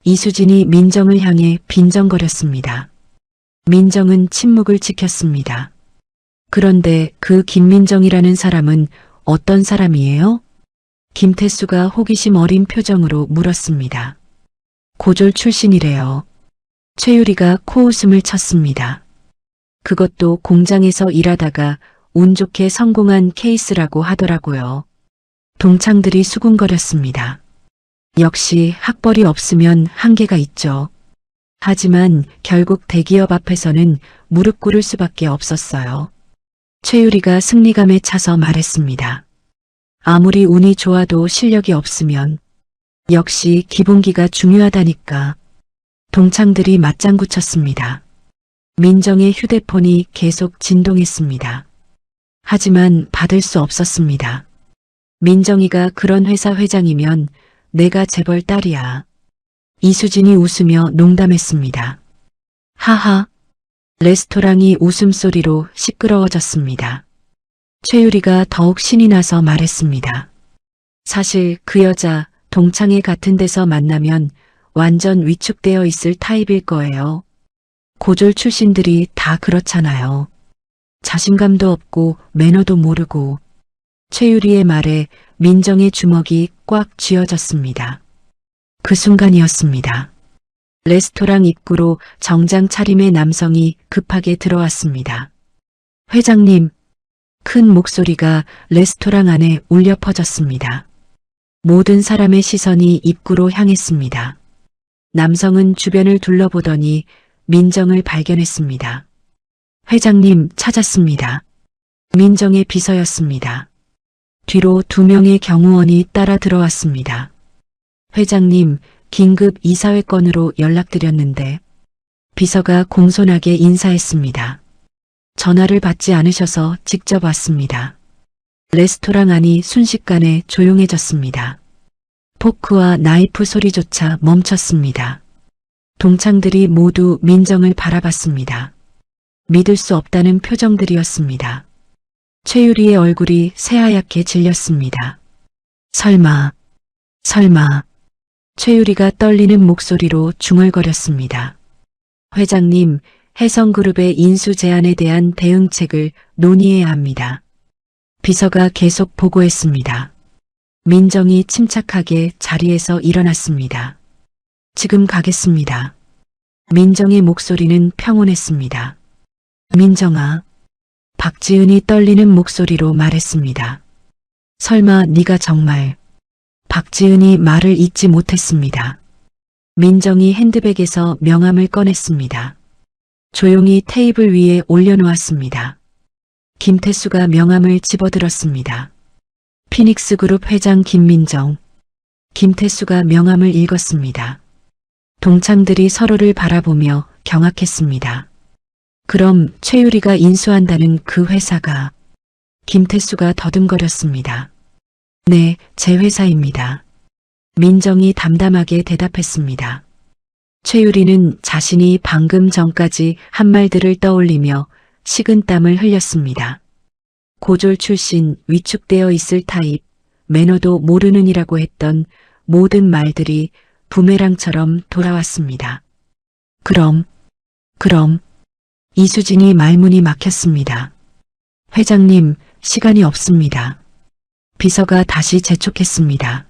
이수진이 민정을 향해 빈정거렸습니다. 민정은 침묵을 지켰습니다. 그런데 그 김민정이라는 사람은 어떤 사람이에요? 김태수가 호기심 어린 표정으로 물었습니다. 고졸 출신이래요. 최유리가 코웃음을 쳤습니다. 그것도 공장에서 일하다가 운 좋게 성공한 케이스라고 하더라고요. 동창들이 수군거렸습니다. 역시 학벌이 없으면 한계가 있죠. 하지만 결국 대기업 앞에서는 무릎 꿇을 수밖에 없었어요. 최유리가 승리감에 차서 말했습니다. 아무리 운이 좋아도 실력이 없으면 역시 기본기가 중요하다니까. 동창들이 맞장구 쳤습니다. 민정의 휴대폰이 계속 진동했습니다. 하지만 받을 수 없었습니다. 민정이가 그런 회사 회장이면 내가 재벌 딸이야. 이수진이 웃으며 농담했습니다. 하하. 레스토랑이 웃음소리로 시끄러워졌습니다. 최유리가 더욱 신이 나서 말했습니다. 사실 그 여자 동창회 같은 데서 만나면 완전 위축되어 있을 타입일 거예요. 고졸 출신들이 다 그렇잖아요. 자신감도 없고 매너도 모르고. 최유리의 말에 민정의 주먹이 꽉 쥐어졌습니다. 그 순간이었습니다. 레스토랑 입구로 정장 차림의 남성이 급하게 들어왔습니다. 회장님, 큰 목소리가 레스토랑 안에 울려 퍼졌습니다. 모든 사람의 시선이 입구로 향했습니다. 남성은 주변을 둘러보더니 민정을 발견했습니다. 회장님 찾았습니다. 민정의 비서였습니다. 뒤로 2명의 경호원이 따라 들어왔습니다. 회장님, 긴급 이사회 건으로 연락드렸는데 비서가 공손하게 인사했습니다. 전화를 받지 않으셔서 직접 왔습니다. 레스토랑 안이 순식간에 조용해졌습니다. 포크와 나이프 소리조차 멈췄습니다. 동창들이 모두 민정을 바라봤습니다. 믿을 수 없다는 표정들이었습니다. 최유리의 얼굴이 새하얗게 질렸습니다. 설마. 최유리가 떨리는 목소리로 중얼거렸습니다. 회장님, 혜성그룹의 인수 제안에 대한 대응책을 논의해야 합니다. 비서가 계속 보고했습니다. 민정이 침착하게 자리에서 일어났습니다. 지금 가겠습니다. 민정의 목소리는 평온했습니다. 민정아. 박지은이 떨리는 목소리로 말했습니다. 설마 네가 정말. 박지은이 말을 잇지 못했습니다. 민정이 핸드백에서 명함을 꺼냈습니다. 조용히 테이블 위에 올려놓았습니다. 김태수가 명함을 집어들었습니다. 피닉스그룹 회장 김민정. 김태수가 명함을 읽었습니다. 동창들이 서로를 바라보며 경악했습니다. 그럼 최유리가 인수한다는 그 회사가. 김태수가 더듬거렸습니다. 네, 제 회사입니다. 민정이 담담하게 대답했습니다. 최유리는 자신이 방금 전까지 한 말들을 떠올리며 식은땀을 흘렸습니다. 고졸 출신, 위축되어 있을 타입, 매너도 모르는 이라고 했던 모든 말들이 부메랑처럼 돌아왔습니다. 그럼. 이수진이 말문이 막혔습니다. 회장님, 시간이 없습니다. 비서가 다시 재촉했습니다.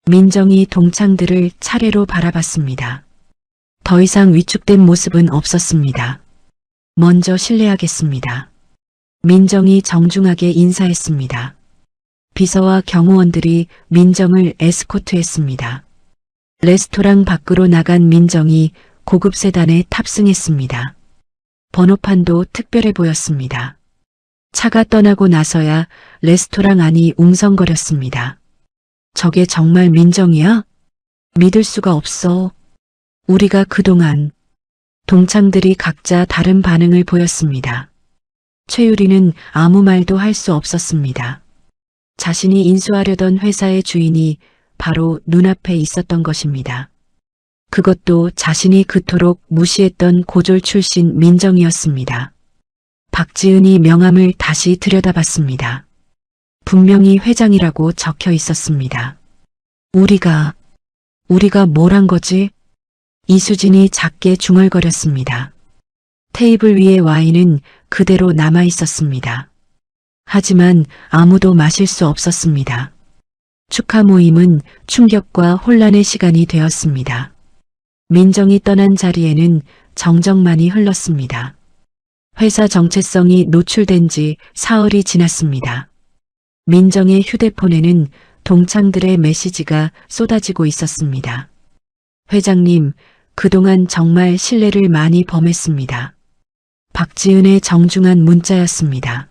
민정이 동창들을 차례로 바라봤습니다. 더 이상 위축된 모습은 없었습니다. 먼저 실례하겠습니다. 민정이 정중하게 인사했습니다. 비서와 경호원들이 민정을 에스코트했습니다. 레스토랑 밖으로 나간 민정이 고급 세단에 탑승했습니다. 번호판도 특별해 보였습니다. 차가 떠나고 나서야 레스토랑 안이 웅성거렸습니다. 저게 정말 민정이야? 믿을 수가 없어. 우리가 그동안. 동창들이 각자 다른 반응을 보였습니다. 최유리는 아무 말도 할 수 없었습니다. 자신이 인수하려던 회사의 주인이 바로 눈앞에 있었던 것입니다. 그것도 자신이 그토록 무시했던 고졸 출신 민정이었습니다. 박지은이 명함을 다시 들여다봤습니다. 분명히 회장이라고 적혀 있었습니다. 우리가 뭘 한 거지? 이수진이 작게 중얼거렸습니다. 테이블 위에 와인은 그대로 남아 있었습니다. 하지만 아무도 마실 수 없었습니다. 축하 모임은 충격과 혼란의 시간이 되었습니다. 민정이 떠난 자리에는 정적만이 흘렀습니다. 회사 정체성이 노출된 지 사흘이 지났습니다. 민정의 휴대폰에는 동창들의 메시지가 쏟아지고 있었습니다. 회장님, 그동안 정말 신뢰를 많이 범했습니다. 박지은의 정중한 문자였습니다.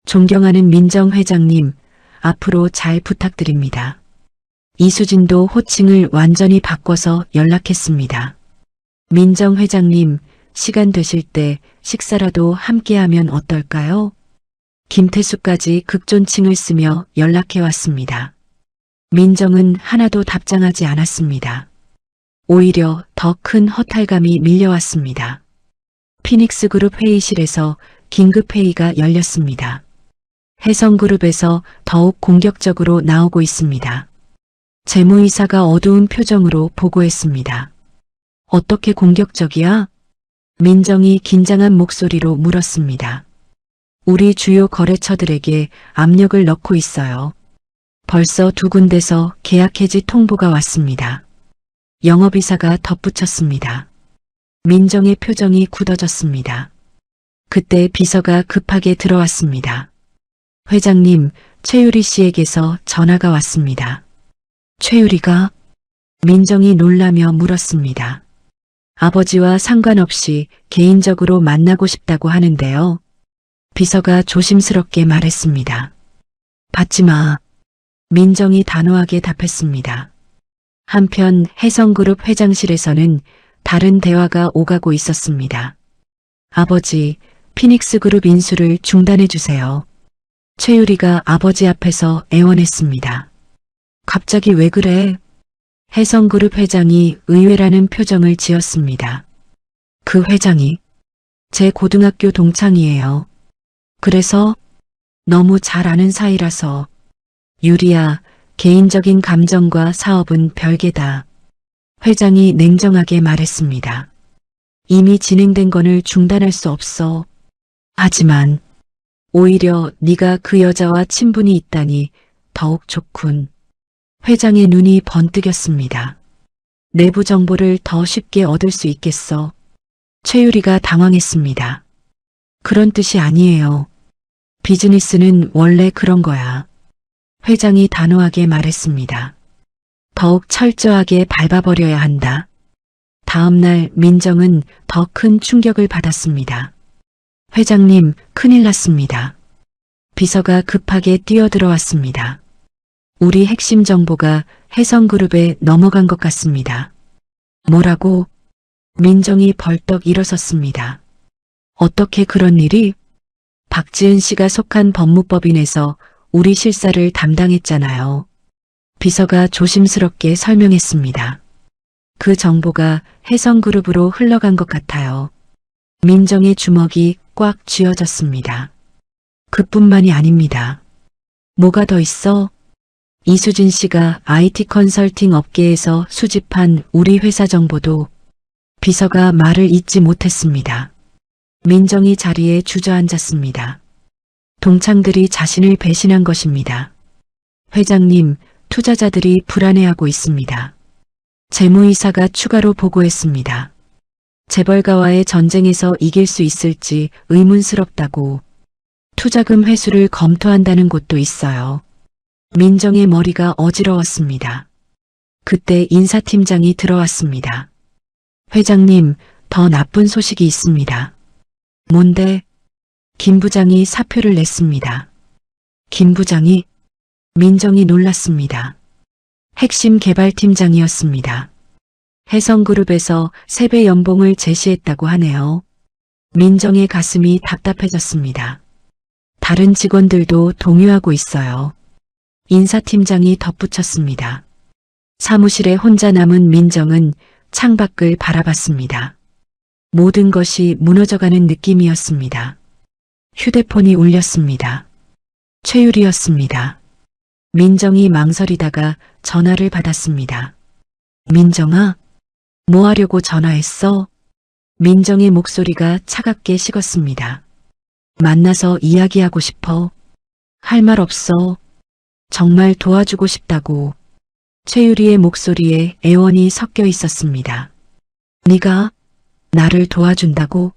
존경하는 민정 회장님, 앞으로 잘 부탁드립니다. 이수진도 호칭을 완전히 바꿔서 연락했습니다. 민정 회장님, 시간 되실 때 식사라도 함께하면 어떨까요? 김태수까지 극존칭을 쓰며 연락해왔습니다. 민정은 하나도 답장하지 않았습니다. 오히려 더 큰 허탈감이 밀려왔습니다. 피닉스그룹 회의실에서 긴급회의가 열렸습니다. 혜성그룹에서 더욱 공격적으로 나오고 있습니다. 재무이사가 어두운 표정으로 보고했습니다. 어떻게 공격적이야? 민정이 긴장한 목소리로 물었습니다. 우리 주요 거래처들에게 압력을 넣고 있어요. 벌써 2군데서 계약 해지 통보가 왔습니다. 영업이사가 덧붙였습니다. 민정의 표정이 굳어졌습니다. 그때 비서가 급하게 들어왔습니다. 회장님, 최유리 씨에게서 전화가 왔습니다. 최유리가? 민정이 놀라며 물었습니다. 아버지와 상관없이 개인적으로 만나고 싶다고 하는데요. 비서가 조심스럽게 말했습니다. 받지 마. 민정이 단호하게 답했습니다. 한편 혜성그룹 회장실에서는 다른 대화가 오가고 있었습니다. 아버지, 피닉스그룹 인수를 중단해 주세요. 최유리가 아버지 앞에서 애원했습니다. 갑자기 왜 그래? 혜성그룹 회장이 의외라는 표정을 지었습니다. 그 회장이 제 고등학교 동창이에요. 그래서 너무 잘 아는 사이라서. 유리야, 개인적인 감정과 사업은 별개다. 회장이 냉정하게 말했습니다. 이미 진행된 건을 중단할 수 없어. 하지만 오히려 네가 그 여자와 친분이 있다니 더욱 좋군. 회장의 눈이 번뜩였습니다. 내부 정보를 더 쉽게 얻을 수 있겠어. 최유리가 당황했습니다. 그런 뜻이 아니에요. 비즈니스는 원래 그런 거야. 회장이 단호하게 말했습니다. 더욱 철저하게 밟아버려야 한다. 다음 날 민정은 더 큰 충격을 받았습니다. 회장님, 큰일 났습니다. 비서가 급하게 뛰어들어왔습니다. 우리 핵심 정보가 혜성그룹에 넘어간 것 같습니다. 뭐라고? 민정이 벌떡 일어섰습니다. 어떻게 그런 일이? 박지은 씨가 속한 법무법인에서 우리 실사를 담당했잖아요. 비서가 조심스럽게 설명했습니다. 그 정보가 혜성그룹으로 흘러간 것 같아요. 민정의 주먹이 꽉 쥐어졌습니다. 그뿐만이 아닙니다. 뭐가 더 있어? 이수진 씨가 IT 컨설팅 업계에서 수집한 우리 회사 정보도. 비서가 말을 잇지 못했습니다. 민정이 자리에 주저앉았습니다. 동창들이 자신을 배신한 것입니다. 회장님, 투자자들이 불안해하고 있습니다. 재무이사가 추가로 보고했습니다. 재벌가와의 전쟁에서 이길 수 있을지 의문스럽다고. 투자금 회수를 검토한다는 곳도 있어요. 민정의 머리가 어지러웠습니다. 그때 인사팀장이 들어왔습니다. 회장님, 더 나쁜 소식이 있습니다. 뭔데? 김 부장이 사표를 냈습니다. 김 부장이? 민정이 놀랐습니다. 핵심 개발팀장이었습니다. 혜성그룹에서 3배 연봉을 제시했다고 하네요. 민정의 가슴이 답답해졌습니다. 다른 직원들도 동요하고 있어요. 인사팀장이 덧붙였습니다. 사무실에 혼자 남은 민정은 창밖을 바라봤습니다. 모든 것이 무너져가는 느낌이었습니다. 휴대폰이 울렸습니다. 최유리였습니다. 민정이 망설이다가 전화를 받았습니다. 민정아, 뭐 하려고 전화했어? 민정의 목소리가 차갑게 식었습니다. 만나서 이야기하고 싶어. 할 말 없어. 정말 도와주고 싶다고. 최유리의 목소리에 애원이 섞여 있었습니다. 네가 나를 도와준다고?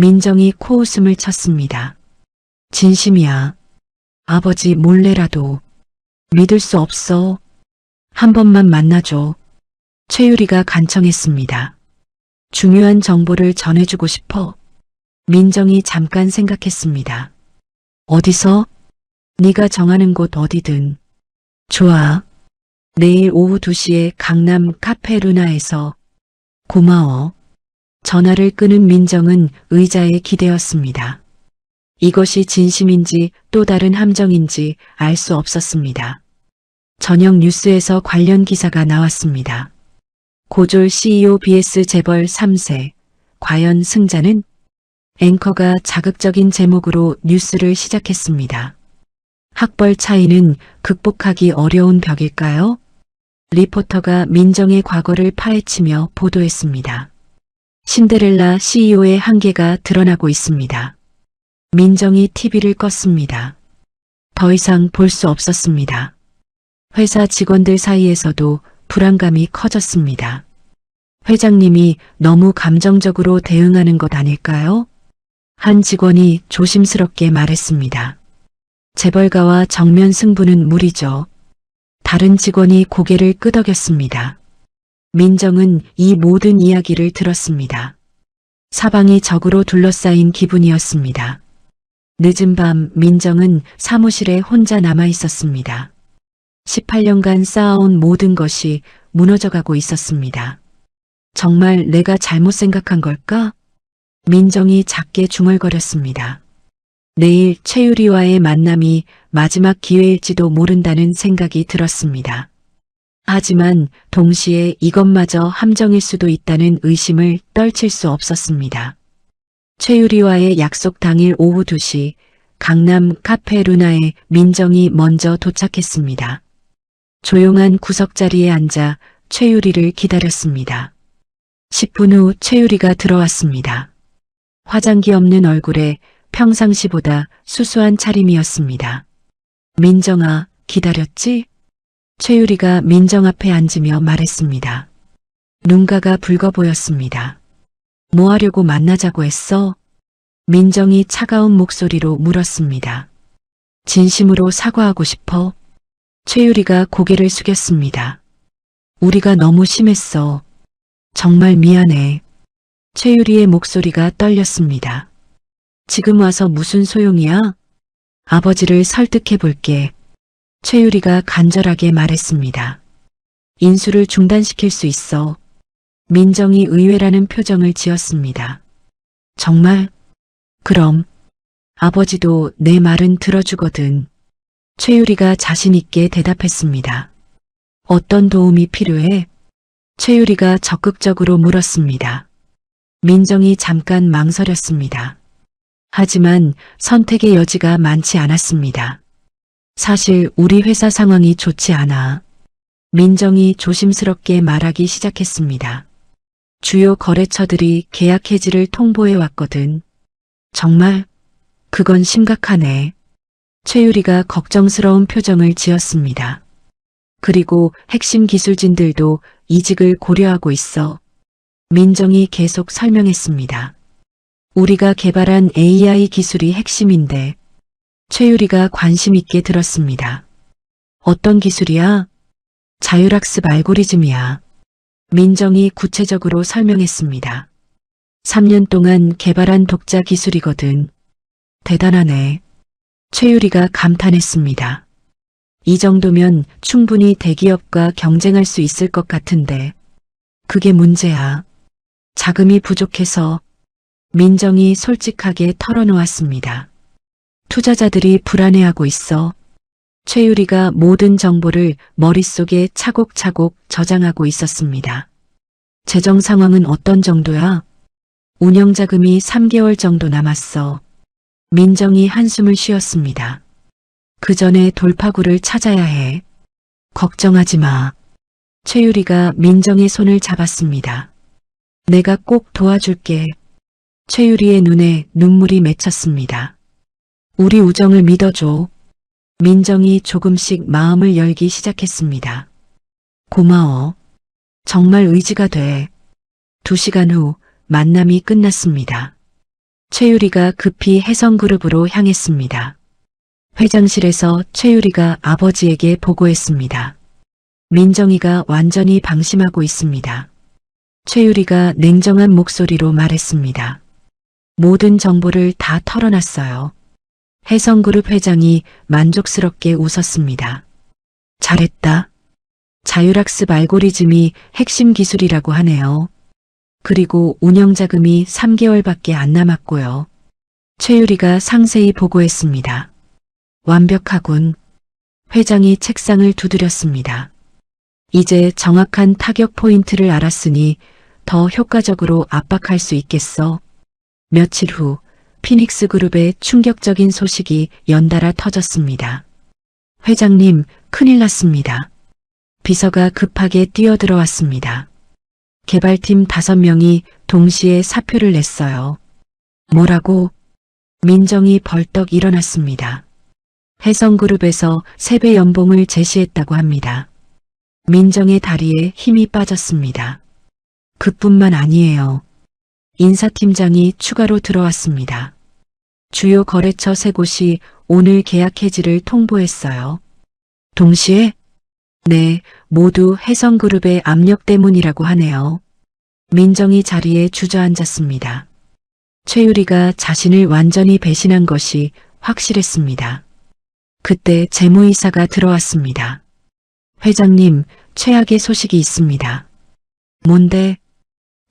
민정이 코웃음을 쳤습니다. 진심이야. 아버지 몰래라도. 믿을 수 없어. 한 번만 만나줘. 최유리가 간청했습니다. 중요한 정보를 전해주고 싶어. 민정이 잠깐 생각했습니다. 어디서? 네가 정하는 곳 어디든. 좋아. 내일 오후 2시에 강남 카페 루나에서. 고마워. 전화를 끊은 민정은 의자에 기대었습니다. 이것이 진심인지 또 다른 함정인지 알 수 없었습니다. 저녁 뉴스에서 관련 기사가 나왔습니다. 고졸 CEO vs 재벌 3세. 과연 승자는? 앵커가 자극적인 제목으로 뉴스를 시작했습니다. 학벌 차이는 극복하기 어려운 벽일까요? 리포터가 민정의 과거를 파헤치며 보도했습니다. 신데렐라 CEO의 한계가 드러나고 있습니다. 민정이 TV를 껐습니다. 더 이상 볼 수 없었습니다. 회사 직원들 사이에서도 불안감이 커졌습니다. 회장님이 너무 감정적으로 대응하는 것 아닐까요? 한 직원이 조심스럽게 말했습니다. 재벌가와 정면 승부는 무리죠. 다른 직원이 고개를 끄덕였습니다. 민정은 이 모든 이야기를 들었습니다. 사방이 적으로 둘러싸인 기분이었습니다. 늦은 밤 민정은 사무실에 혼자 남아 있었습니다. 18년간 쌓아온 모든 것이 무너져가고 있었습니다. 정말 내가 잘못 생각한 걸까? 민정이 작게 중얼거렸습니다. 내일 최유리와의 만남이 마지막 기회일지도 모른다는 생각이 들었습니다. 하지만 동시에 이것마저 함정일 수도 있다는 의심을 떨칠 수 없었습니다. 최유리와의 약속 당일 오후 2시 강남 카페 루나에 민정이 먼저 도착했습니다. 조용한 구석자리에 앉아 최유리를 기다렸습니다. 10분 후 최유리가 들어왔습니다. 화장기 없는 얼굴에 평상시보다 수수한 차림이었습니다. 민정아, 기다렸지? 최유리가 민정 앞에 앉으며 말했습니다. 눈가가 붉어 보였습니다. 뭐 하려고 만나자고 했어? 민정이 차가운 목소리로 물었습니다. 진심으로 사과하고 싶어? 최유리가 고개를 숙였습니다. 우리가 너무 심했어. 정말 미안해. 최유리의 목소리가 떨렸습니다. 지금 와서 무슨 소용이야? 아버지를 설득해 볼게. 최유리가 간절하게 말했습니다. 인수를 중단시킬 수 있어. 민정이 의외라는 표정을 지었습니다. 정말? 그럼 아버지도 내 말은 들어주거든. 최유리가 자신 있게 대답했습니다. 어떤 도움이 필요해? 최유리가 적극적으로 물었습니다. 민정이 잠깐 망설였습니다. 하지만 선택의 여지가 많지 않았습니다. 사실 우리 회사 상황이 좋지 않아. 민정이 조심스럽게 말하기 시작했습니다. 주요 거래처들이 계약 해지를 통보해 왔거든. 정말? 그건 심각하네. 최유리가 걱정스러운 표정을 지었습니다. 그리고 핵심 기술진들도 이직을 고려하고 있어. 민정이 계속 설명했습니다. 우리가 개발한 AI 기술이 핵심인데. 최유리가 관심 있게 들었습니다. 어떤 기술이야? 자율학습 알고리즘이야. 민정이 구체적으로 설명했습니다. 3년 동안 개발한 독자 기술이거든. 대단하네. 최유리가 감탄했습니다. 이 정도면 충분히 대기업과 경쟁할 수 있을 것 같은데. 그게 문제야. 자금이 부족해서. 민정이 솔직하게 털어놓았습니다. 투자자들이 불안해하고 있어. 최유리가 모든 정보를 머릿속에 차곡차곡 저장하고 있었습니다. 재정 상황은 어떤 정도야? 운영자금이 3개월 정도 남았어. 민정이 한숨을 쉬었습니다. 그 전에 돌파구를 찾아야 해. 걱정하지 마. 최유리가 민정의 손을 잡았습니다. 내가 꼭 도와줄게. 최유리의 눈에 눈물이 맺혔습니다. 우리 우정을 믿어줘. 민정이 조금씩 마음을 열기 시작했습니다. 고마워. 정말 의지가 돼. 2시간 후 만남이 끝났습니다. 최유리가 급히 해성그룹으로 향했습니다. 회장실에서 최유리가 아버지에게 보고했습니다. 민정이가 완전히 방심하고 있습니다. 최유리가 냉정한 목소리로 말했습니다. 모든 정보를 다 털어놨어요. 해성그룹 회장이 만족스럽게 웃었습니다. 잘했다. 자율학습 알고리즘이 핵심 기술이라고 하네요. 그리고 운영자금이 3개월밖에 안 남았고요. 최유리가 상세히 보고했습니다. 완벽하군. 회장이 책상을 두드렸습니다. 이제 정확한 타격 포인트를 알았으니 더 효과적으로 압박할 수 있겠어. 며칠 후 피닉스 그룹의 충격적인 소식이 연달아 터졌습니다. 회장님, 큰일 났습니다. 비서가 급하게 뛰어들어왔습니다. 개발팀 5명이 동시에 사표를 냈어요. 뭐라고? 민정이 벌떡 일어났습니다. 혜성그룹에서 3배 연봉을 제시했다고 합니다. 민정의 다리에 힘이 빠졌습니다. 그뿐만 아니에요. 인사팀장이 추가로 들어왔습니다. 주요 거래처 3곳이 오늘 계약 해지를 통보했어요. 동시에? 네, 모두 혜성그룹의 압력 때문이라고 하네요. 민정이 자리에 주저앉았습니다. 최유리가 자신을 완전히 배신한 것이 확실했습니다. 그때 재무이사가 들어왔습니다. 회장님, 최악의 소식이 있습니다. 뭔데?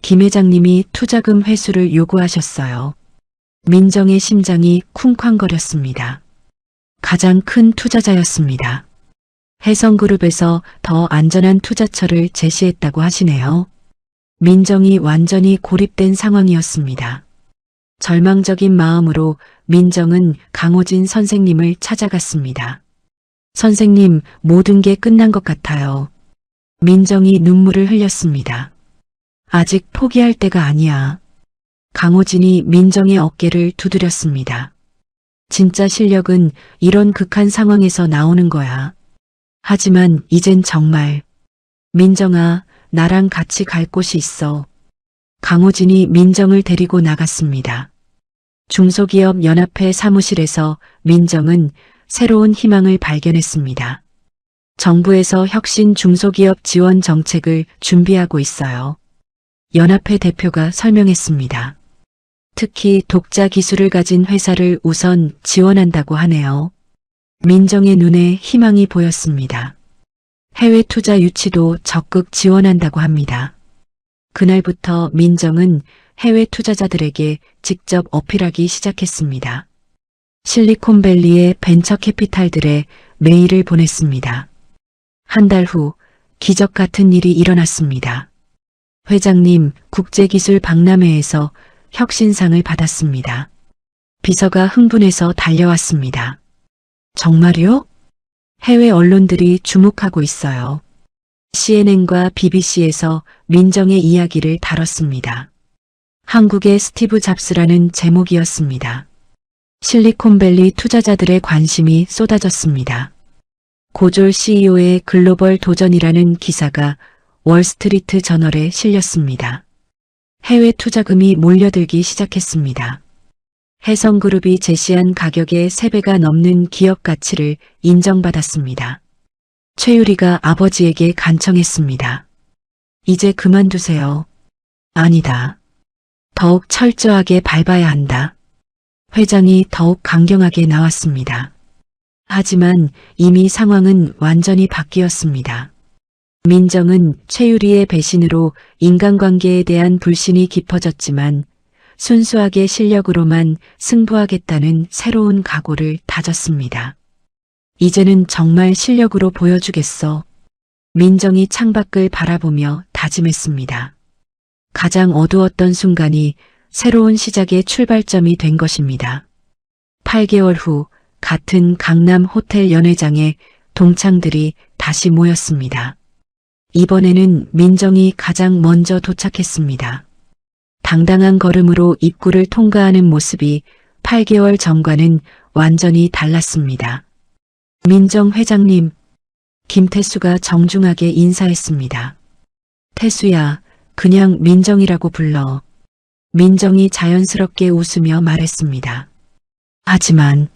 김 회장님이 투자금 회수를 요구하셨어요. 민정의 심장이 쿵쾅거렸습니다. 가장 큰 투자자였습니다. 혜성그룹에서 더 안전한 투자처를 제시했다고 하시네요. 민정이 완전히 고립된 상황이었습니다. 절망적인 마음으로 민정은 강호진 선생님을 찾아갔습니다. 선생님, 모든 게 끝난 것 같아요. 민정이 눈물을 흘렸습니다. 아직 포기할 때가 아니야. 강호진이 민정의 어깨를 두드렸습니다. 진짜 실력은 이런 극한 상황에서 나오는 거야. 하지만 이젠 정말. 민정아, 나랑 같이 갈 곳이 있어. 강호진이 민정을 데리고 나갔습니다. 중소기업 연합회 사무실에서 민정은 새로운 희망을 발견했습니다. 정부에서 혁신 중소기업 지원 정책을 준비하고 있어요. 연합회 대표가 설명했습니다. 특히 독자 기술을 가진 회사를 우선 지원한다고 하네요. 민정의 눈에 희망이 보였습니다. 해외 투자 유치도 적극 지원한다고 합니다. 그날부터 민정은 해외 투자자들에게 직접 어필하기 시작했습니다. 실리콘밸리의 벤처 캐피탈들의 메일을 보냈습니다. 한 달 후 기적 같은 일이 일어났습니다. 회장님, 국제기술 박람회에서 혁신상을 받았습니다. 비서가 흥분해서 달려왔습니다. 정말요? 해외 언론들이 주목하고 있어요. CNN과 BBC에서 민정의 이야기를 다뤘습니다. 한국의 스티브 잡스라는 제목이었습니다. 실리콘밸리 투자자들의 관심이 쏟아졌습니다. 고졸 CEO의 글로벌 도전이라는 기사가 월스트리트 저널에 실렸습니다. 해외 투자금이 몰려들기 시작했습니다. 혜성그룹이 제시한 가격의 3배가 넘는 기업 가치를 인정받았습니다. 최유리가 아버지에게 간청했습니다. 이제 그만두세요. 아니다. 더욱 철저하게 밟아야 한다. 회장이 더욱 강경하게 나왔습니다. 하지만 이미 상황은 완전히 바뀌었습니다. 민정은 최유리의 배신으로 인간관계에 대한 불신이 깊어졌지만 순수하게 실력으로만 승부하겠다는 새로운 각오를 다졌습니다. 이제는 정말 실력으로 보여주겠어. 민정이 창밖을 바라보며 다짐했습니다. 가장 어두웠던 순간이 새로운 시작의 출발점이 된 것입니다. 8개월 후 같은 강남 호텔 연회장에 동창들이 다시 모였습니다. 이번에는 민정이 가장 먼저 도착했습니다. 당당한 걸음으로 입구를 통과하는 모습이 8개월 전과는 완전히 달랐습니다. 민정 회장님, 김태수가 정중하게 인사했습니다. 태수야, 그냥 민정이라고 불러. 민정이 자연스럽게 웃으며 말했습니다. 하지만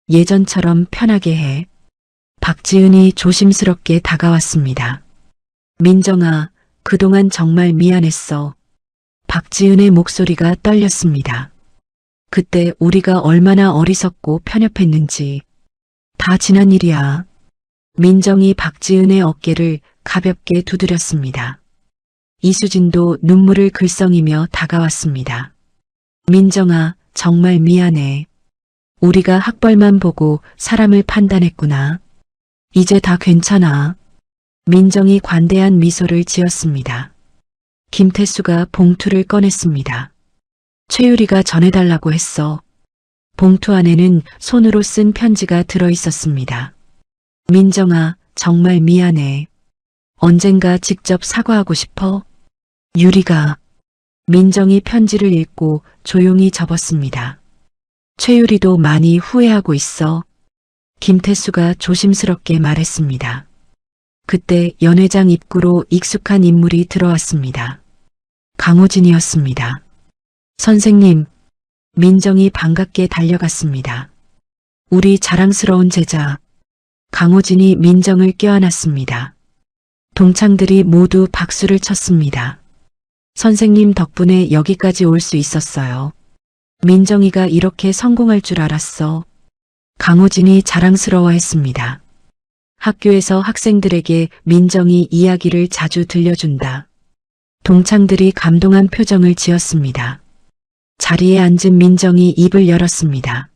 예전처럼 편하게 해. 박지은이 조심스럽게 다가왔습니다. 민정아, 그동안 정말 미안했어. 박지은의 목소리가 떨렸습니다. 그때 우리가 얼마나 어리석고 편협했는지. 다 지난 일이야. 민정이 박지은의 어깨를 가볍게 두드렸습니다. 이수진도 눈물을 글썽이며 다가왔습니다. 민정아, 정말 미안해. 우리가 학벌만 보고 사람을 판단했구나. 이제 다 괜찮아. 민정이 관대한 미소를 지었습니다. 김태수가 봉투를 꺼냈습니다. 최유리가 전해달라고 했어. 봉투 안에는 손으로 쓴 편지가 들어있었습니다. 민정아, 정말 미안해. 언젠가 직접 사과하고 싶어? 유리가 민정이 편지를 읽고 조용히 접었습니다. 최유리도 많이 후회하고 있어. 김태수가 조심스럽게 말했습니다. 그때 연회장 입구로 익숙한 인물이 들어왔습니다. 강호진이었습니다. 선생님, 민정이 반갑게 달려갔습니다. 우리 자랑스러운 제자. 강호진이 민정을 껴안았습니다. 동창들이 모두 박수를 쳤습니다. 선생님 덕분에 여기까지 올 수 있었어요. 민정이가 이렇게 성공할 줄 알았어. 강호진이 자랑스러워했습니다. 학교에서 학생들에게 민정이 이야기를 자주 들려준다. 동창들이 감동한 표정을 지었습니다. 자리에 앉은 민정이 입을 열었습니다.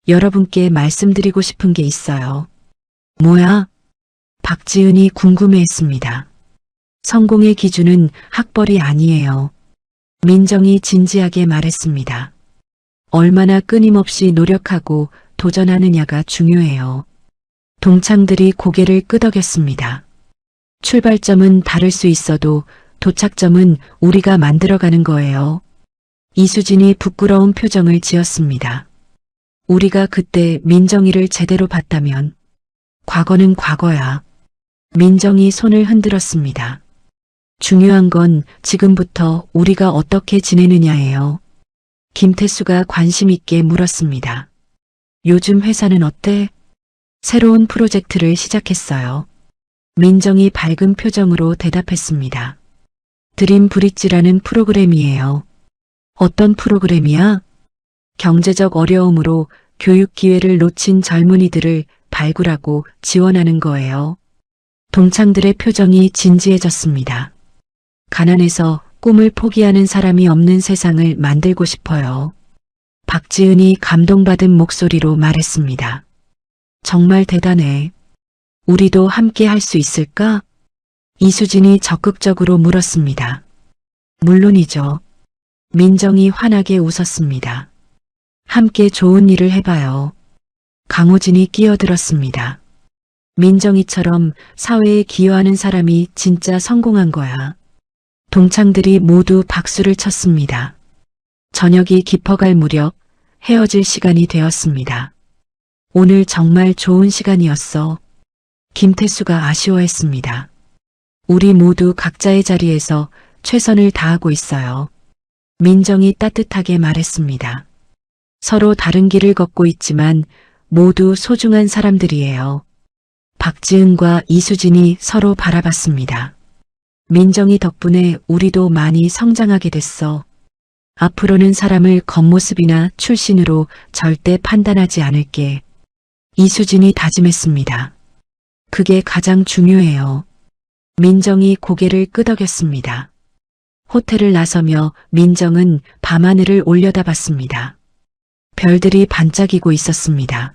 여러분께 말씀드리고 싶은 게 있어요. 뭐야? 박지은이 궁금해했습니다. 성공의 기준은 학벌이 아니에요. 민정이 진지하게 말했습니다. 얼마나 끊임없이 노력하고 도전하느냐가 중요해요. 동창들이 고개를 끄덕였습니다. 출발점은 다를 수 있어도 도착점은 우리가 만들어가는 거예요. 이수진이 부끄러운 표정을 지었습니다. 우리가 그때 민정이를 제대로 봤다면 과거는 과거야. 민정이 손을 흔들었습니다. 중요한 건 지금부터 우리가 어떻게 지내느냐예요. 김태수가 관심 있게 물었습니다. 요즘 회사는 어때? 새로운 프로젝트를 시작했어요. 민정이 밝은 표정으로 대답했습니다. 드림 브릿지라는 프로그램이에요. 어떤 프로그램이야? 경제적 어려움으로 교육 기회를 놓친 젊은이들을 발굴하고 지원하는 거예요. 동창들의 표정이 진지해졌습니다. 가난해서 꿈을 포기하는 사람이 없는 세상을 만들고 싶어요. 박지은이 감동받은 목소리로 말했습니다. 정말 대단해. 우리도 함께 할 수 있을까? 이수진이 적극적으로 물었습니다. 물론이죠. 민정이 환하게 웃었습니다. 함께 좋은 일을 해봐요. 강호진이 끼어들었습니다. 민정이처럼 사회에 기여하는 사람이 진짜 성공한 거야. 동창들이 모두 박수를 쳤습니다. 저녁이 깊어갈 무렵 헤어질 시간이 되었습니다. 오늘 정말 좋은 시간이었어. 김태수가 아쉬워했습니다. 우리 모두 각자의 자리에서 최선을 다하고 있어요. 민정이 따뜻하게 말했습니다. 서로 다른 길을 걷고 있지만 모두 소중한 사람들이에요. 박지은과 이수진이 서로 바라봤습니다. 민정이 덕분에 우리도 많이 성장하게 됐어. 앞으로는 사람을 겉모습이나 출신으로 절대 판단하지 않을게. 이수진이 다짐했습니다. 그게 가장 중요해요. 민정이 고개를 끄덕였습니다. 호텔을 나서며 민정은 밤하늘을 올려다봤습니다. 별들이 반짝이고 있었습니다.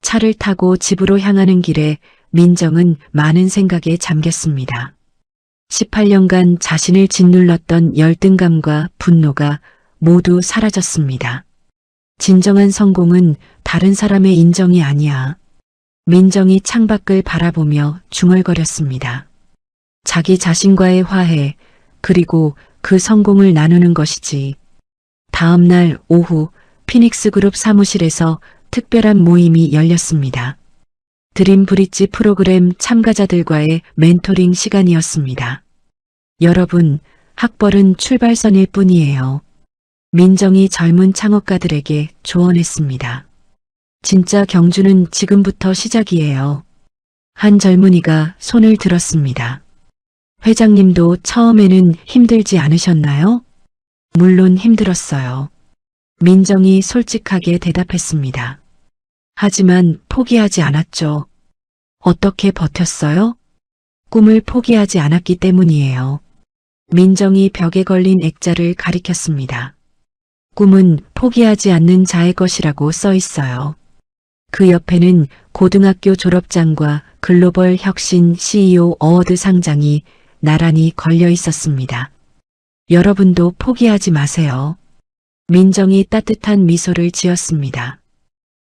차를 타고 집으로 향하는 길에 민정은 많은 생각에 잠겼습니다. 18년간 자신을 짓눌렀던 열등감과 분노가 모두 사라졌습니다. 진정한 성공은 다른 사람의 인정이 아니야. 민정이 창밖을 바라보며 중얼거렸습니다. 자기 자신과의 화해, 그리고 그 성공을 나누는 것이지. 다음 날 오후 피닉스 그룹 사무실에서 특별한 모임이 열렸습니다. 드림 브릿지 프로그램 참가자들과의 멘토링 시간이었습니다. 여러분, 학벌은 출발선일 뿐이에요. 민정이 젊은 창업가들에게 조언했습니다. 진짜 경주는 지금부터 시작이에요. 한 젊은이가 손을 들었습니다. 회장님도 처음에는 힘들지 않으셨나요? 물론 힘들었어요. 민정이 솔직하게 대답했습니다. 하지만 포기하지 않았죠. 어떻게 버텼어요? 꿈을 포기하지 않았기 때문이에요. 민정이 벽에 걸린 액자를 가리켰습니다. 꿈은 포기하지 않는 자의 것이라고 써 있어요. 그 옆에는 고등학교 졸업장과 글로벌 혁신 CEO 어워드 상장이 나란히 걸려 있었습니다. 여러분도 포기하지 마세요. 민정이 따뜻한 미소를 지었습니다.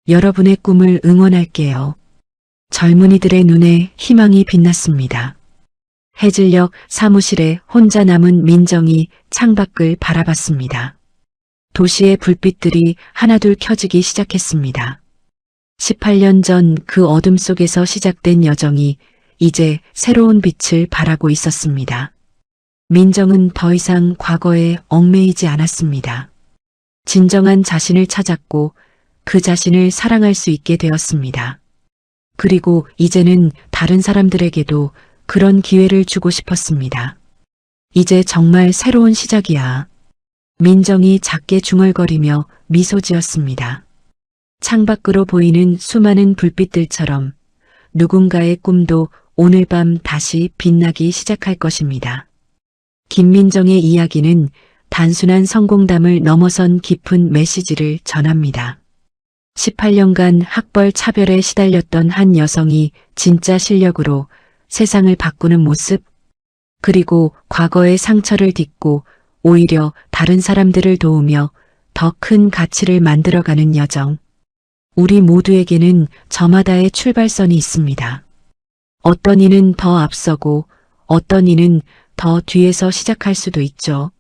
여러분의 꿈을 응원할게요. 젊은이들의 눈에 희망이 빛났습니다. 해질녘 사무실에 혼자 남은 민정이 창밖을 바라봤습니다. 도시의 불빛들이 하나둘 켜지기 시작했습니다. 18년 전 그 어둠 속에서 시작된 여정이 이제 새로운 빛을 발하고 있었습니다. 민정은 더 이상 과거에 얽매이지 않았습니다. 진정한 자신을 찾았고 그 자신을 사랑할 수 있게 되었습니다. 그리고 이제는 다른 사람들에게도 그런 기회를 주고 싶었습니다. 이제 정말 새로운 시작이야. 민정이 작게 중얼거리며 미소 지었습니다. 창밖으로 보이는 수많은 불빛들처럼 누군가의 꿈도 오늘 밤 다시 빛나기 시작할 것입니다. 김민정의 이야기는 단순한 성공담을 넘어선 깊은 메시지를 전합니다. 18년간 학벌 차별에 시달렸던 한 여성이 진짜 실력으로 세상을 바꾸는 모습, 그리고 과거의 상처를 딛고 오히려 다른 사람들을 도우며 더 큰 가치를 만들어가는 여정. 우리 모두에게는 저마다의 출발선이 있습니다. 어떤 이는 더 앞서고 어떤 이는 더 뒤에서 시작할 수도 있죠.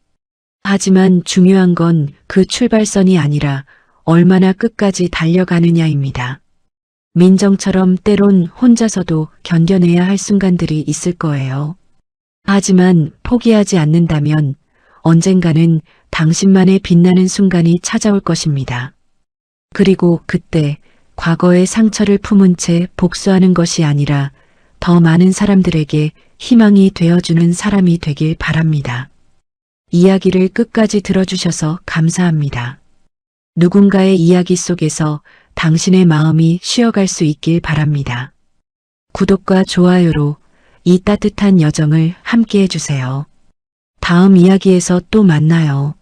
하지만 중요한 건 그 출발선이 아니라 얼마나 끝까지 달려가느냐입니다. 민정처럼 때론 혼자서도 견뎌내야 할 순간들이 있을 거예요. 하지만 포기하지 않는다면 언젠가는 당신만의 빛나는 순간이 찾아올 것입니다. 그리고 그때 과거의 상처를 품은 채 복수하는 것이 아니라 더 많은 사람들에게 희망이 되어주는 사람이 되길 바랍니다. 이야기를 끝까지 들어주셔서 감사합니다. 누군가의 이야기 속에서 당신의 마음이 쉬어갈 수 있길 바랍니다. 구독과 좋아요로 이 따뜻한 여정을 함께 해주세요. 다음 이야기에서 또 만나요.